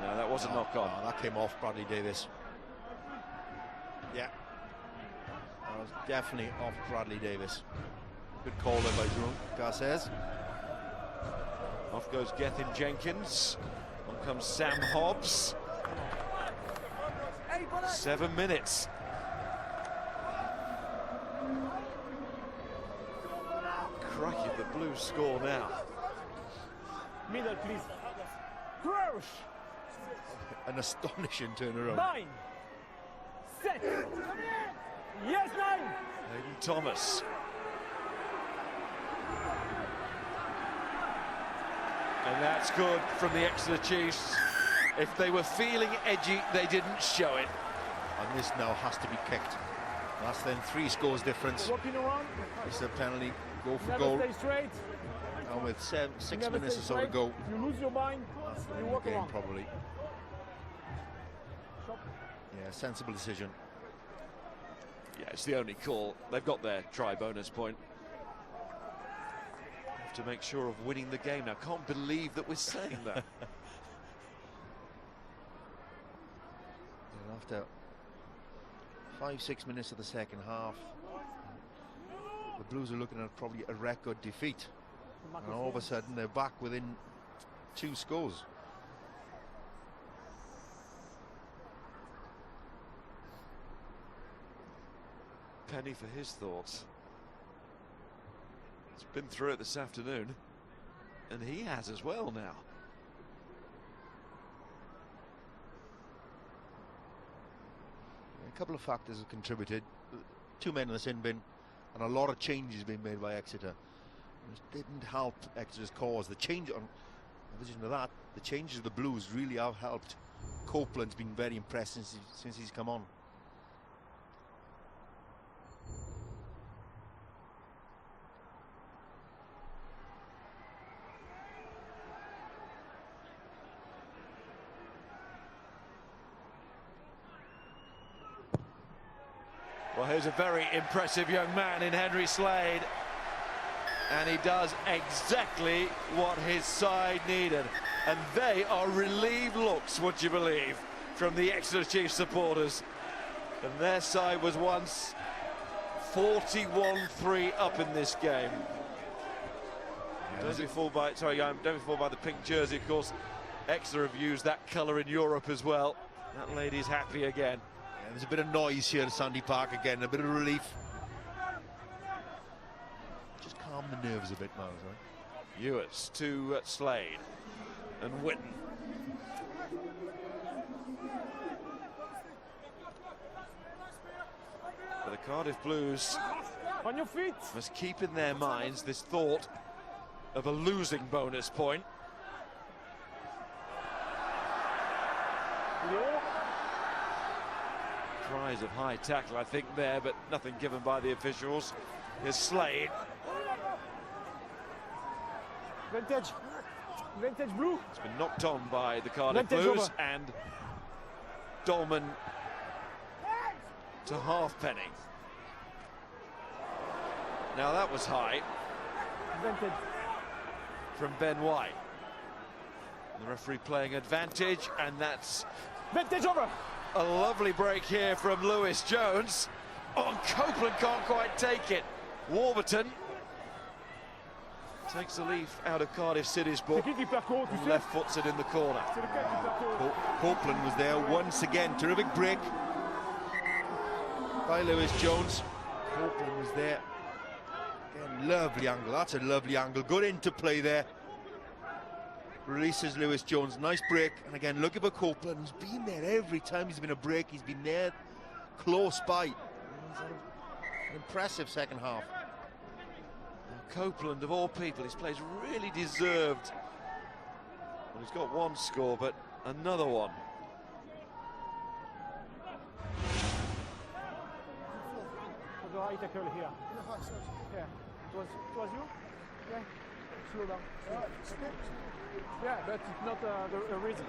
No, that wasn't knock on. That came off Bradley Davis. Yeah. That was definitely off Bradley Davis. Good call there by Jerome Garces. Off goes Gethin Jenkins. On comes Sam Hobbs. 7 minutes. Crikey, the Blues score now. Middle, please. Crouch. An astonishing turnaround. 9. Set. Yes, 9. Hayden Thomas. And that's good from the Exeter Chiefs. If they were feeling edgy, they didn't show it. And this now has to be kicked. That's then 3 scores difference. Walking around. It's a penalty. Go for Never goal. stay straight. And with 6 Never minutes stay or so to straight. go. You lose your mind. You walk Game around. probably. Yeah, sensible decision. Yeah, it's the only call. They've got their try bonus point. Have to make sure of winning the game now. Can't believe that we're saying that. After 5-6 minutes of the second half, the Blues are looking at probably a record defeat. And all of a sudden they're back within 2 scores. Penny for his thoughts. He's been through it this afternoon, and he has as well now. A couple of factors have contributed. 2 men in the sin bin, and a lot of changes being made by Exeter. It didn't help Exeter's cause. The change, in addition to that, the changes of the Blues really have helped. Copeland's been very impressive since he's come on. Well, here's a very impressive young man in Henry Slade, and he does exactly what his side needed, and they are relieved looks, would you believe, from the Exeter Chiefs supporters. And their side was once 41-3 up in this game. Don't be fooled by the pink jersey. Of course, Exeter have used that colour in Europe as well. That lady's happy again. Yeah, there's a bit of noise here at Sandy Park again, a bit of relief. Just calm the nerves a bit, Miles, right? EWERS to Slade and Witten. But the Cardiff Blues On your feet. must keep in their minds this thought of a losing bonus point. Cries of high tackle, I think, there, but nothing given by the officials. Here's Slade. Vintage. Vintage blue. It's been knocked on by the Cardiff Vintage Blues, over. and Dolman to Halfpenny. Now that was high Vintage. from Ben White. The referee playing advantage, and that's Vintage over. a lovely break here from Lewis Jones. Oh, and Copeland can't quite take it. Warburton takes the leaf out of Cardiff City's book. C'est qui perd court, tu And sais? left foots it in the corner. C'est lequel qui perd court? Copeland was there once again. Terrific break by Lewis Jones. Copeland was there. Again, lovely angle. That's a lovely angle. Good interplay there. Releases Lewis Jones. Nice break. And again, looking for Copeland, who's been there every time there's been a break. He's been there, close by. He's had an impressive second half. Copeland, of all people, his play's really deserved. Well, he's got one score, but another one. For the high tackle here. Yeah. It was you? Yeah. Slow down. Yeah, but it's not the reason.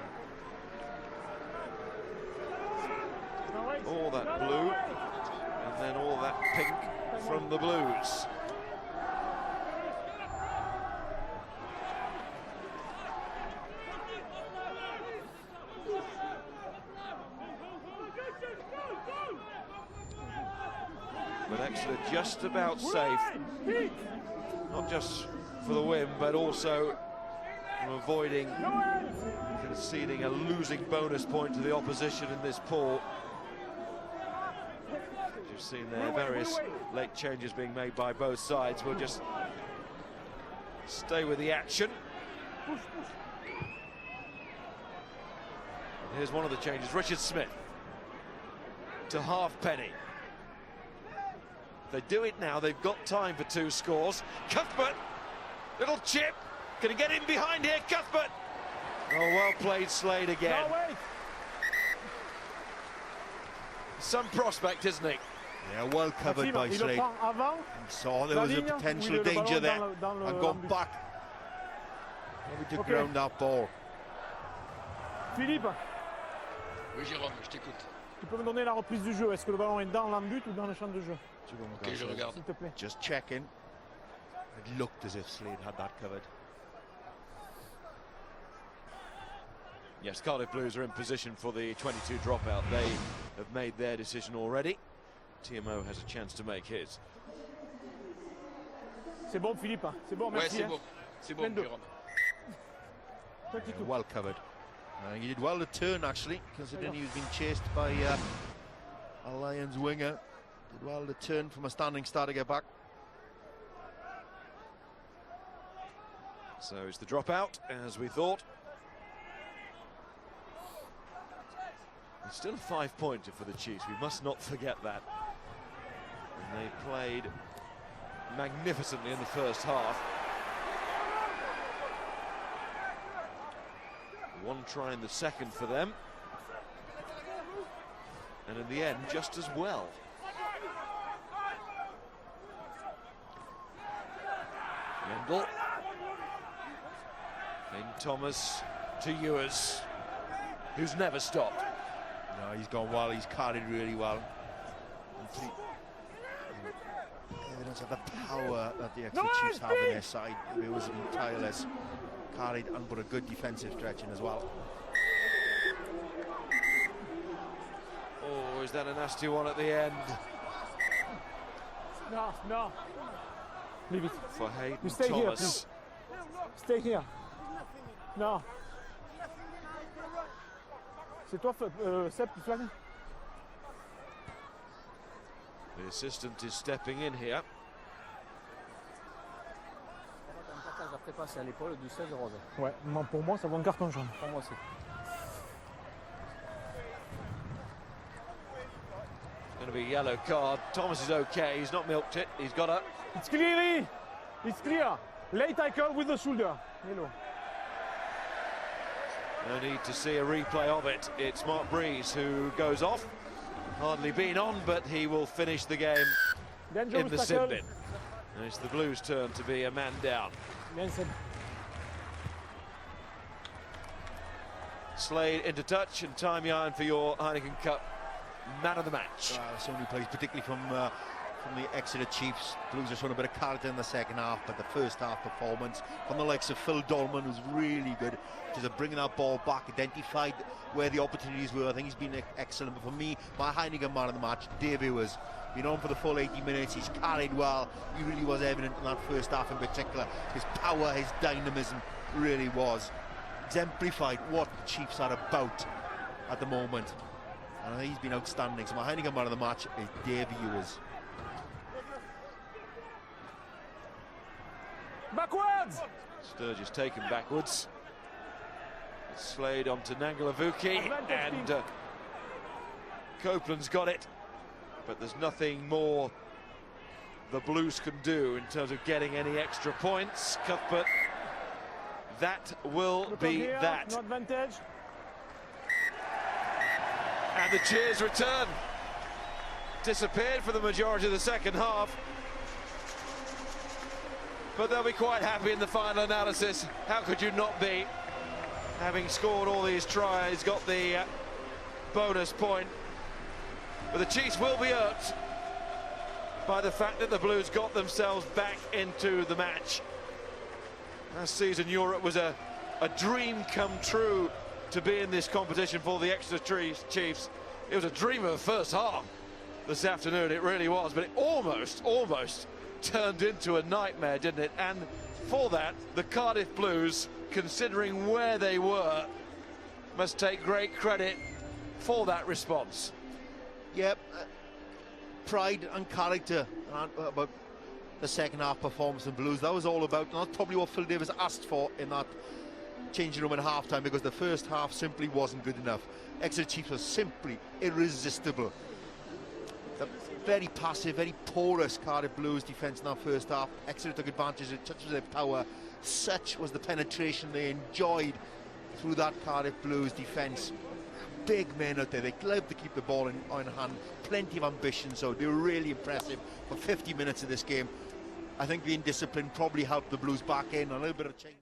No, wait. All that No, blue, wait. and then all that pink from the Blues. But Exeter just about safe, not just for the win, but also from avoiding conceding a losing bonus point to the opposition in this pool. As you've seen there, various late changes being made by both sides. We'll just stay with the action. And here's one of the changes, Richard Smith to Halfpenny. They do it now, they've got time for 2 scores. Cuthbert, little chip, can he get in behind here, Cuthbert? Oh, well played, Slade again. No, wait. Some prospect, isn't he? Yeah, well covered by Il le Slade. prend avant. Saw there was a potential danger there and gone back. Maybe to ground that ball. Philippe. Oui, Jérôme, je t'écoute. Tu peux me donner la reprise du jeu? Est-ce que le ballon est dans l'embut ou dans le champ de jeu? Ok, je regarde. S'il te plaît. Just checking. It looked as if Slade had that covered. Yes, Cardiff Blues are in position for the 22 dropout. They have made their decision already. TMO has a chance to make his. C'est bon, Philippe. C'est bon, Ouais, merci. c'est bon. C'est bon, 22. Jérôme. Well covered. He did well to turn, actually, considering he was being chased by a Lions winger. Did well to turn from a standing start to get back. So it's the dropout, as we thought. It's still a 5-pointer for the Chiefs. We must not forget that. And they played magnificently in the first half. One try in the second for them. And in the end, just as well. Mendel. In Thomas to EWERS, who's never stopped. No, he's gone well. He's carried really well. Evidence of the power that the Exeter Chiefs have in their side. It was tireless. Carried and put a good defensive stretch in as well. Oh, is that a nasty one at the end? No, no. Leave it. For Hayden You stay here, Thomas. Stay here. No. C'est toi, Seb, qui flagne? The assistant is stepping in here. Ouais, pour moi, ça vaut un carton jaune. Pour moi aussi. It's going to be a yellow card. Thomas is okay. He's not milked it. He's got up. It's clear. It's clear. Late tackle with the shoulder. Hello. No need to see a replay of it. It's Mark Breeze who goes off. Hardly been on, but he will finish the game in the sin bin. And it's the Blues' turn to be a man down. Slade into touch, and time yarn for your Heineken Cup man of the match. So many plays, particularly from the Exeter Chiefs. Blues have shown a bit of character in the second half, but the first half performance from the likes of Phil Dolman was really good. Just bringing that ball back, identified where the opportunities were. I think he's been excellent. But for me, my Heineken man of the match, Davey was. Been on for the full 80 minutes. He's carried well. He really was evident in that first half in particular. His power, his dynamism really was exemplified what the Chiefs are about at the moment. And I think he's been outstanding. So my Heineken man of the match is Davey EWERS. Backwards! Sturgis taken backwards. Slade onto Nangalavuki, and Copeland's got it. But there's nothing more the Blues can do in terms of getting any extra points. Cuthbert, that will be here, that. No advantage. And the cheers return. Disappeared for the majority of the second half. But they'll be quite happy in the final analysis. How could you not be? Having scored all these tries, got the bonus point. But the Chiefs will be irked by the fact that the Blues got themselves back into the match. Last season, Europe was a dream come true to be in this competition for the Exeter Chiefs. It was a dream of a first half this afternoon, it really was, but it almost turned into a nightmare, didn't it? And for that, the Cardiff Blues, considering where they were, must take great credit for that response. Yep, pride and character about the second half performance of Blues. That was all about, and that's probably what Phil Davis asked for in that changing room at half-time, because the first half simply wasn't good enough. Exeter Chiefs was simply irresistible. The very passive, very porous Cardiff Blues defence in that first half. Exeter took advantage, it touched their power. Such was the penetration they enjoyed through that Cardiff Blues defence. Big men out there, they love to keep the ball on hand, plenty of ambition, so they were really impressive for 50 minutes of this game. I think the indiscipline probably helped the Blues back in, a little bit of change.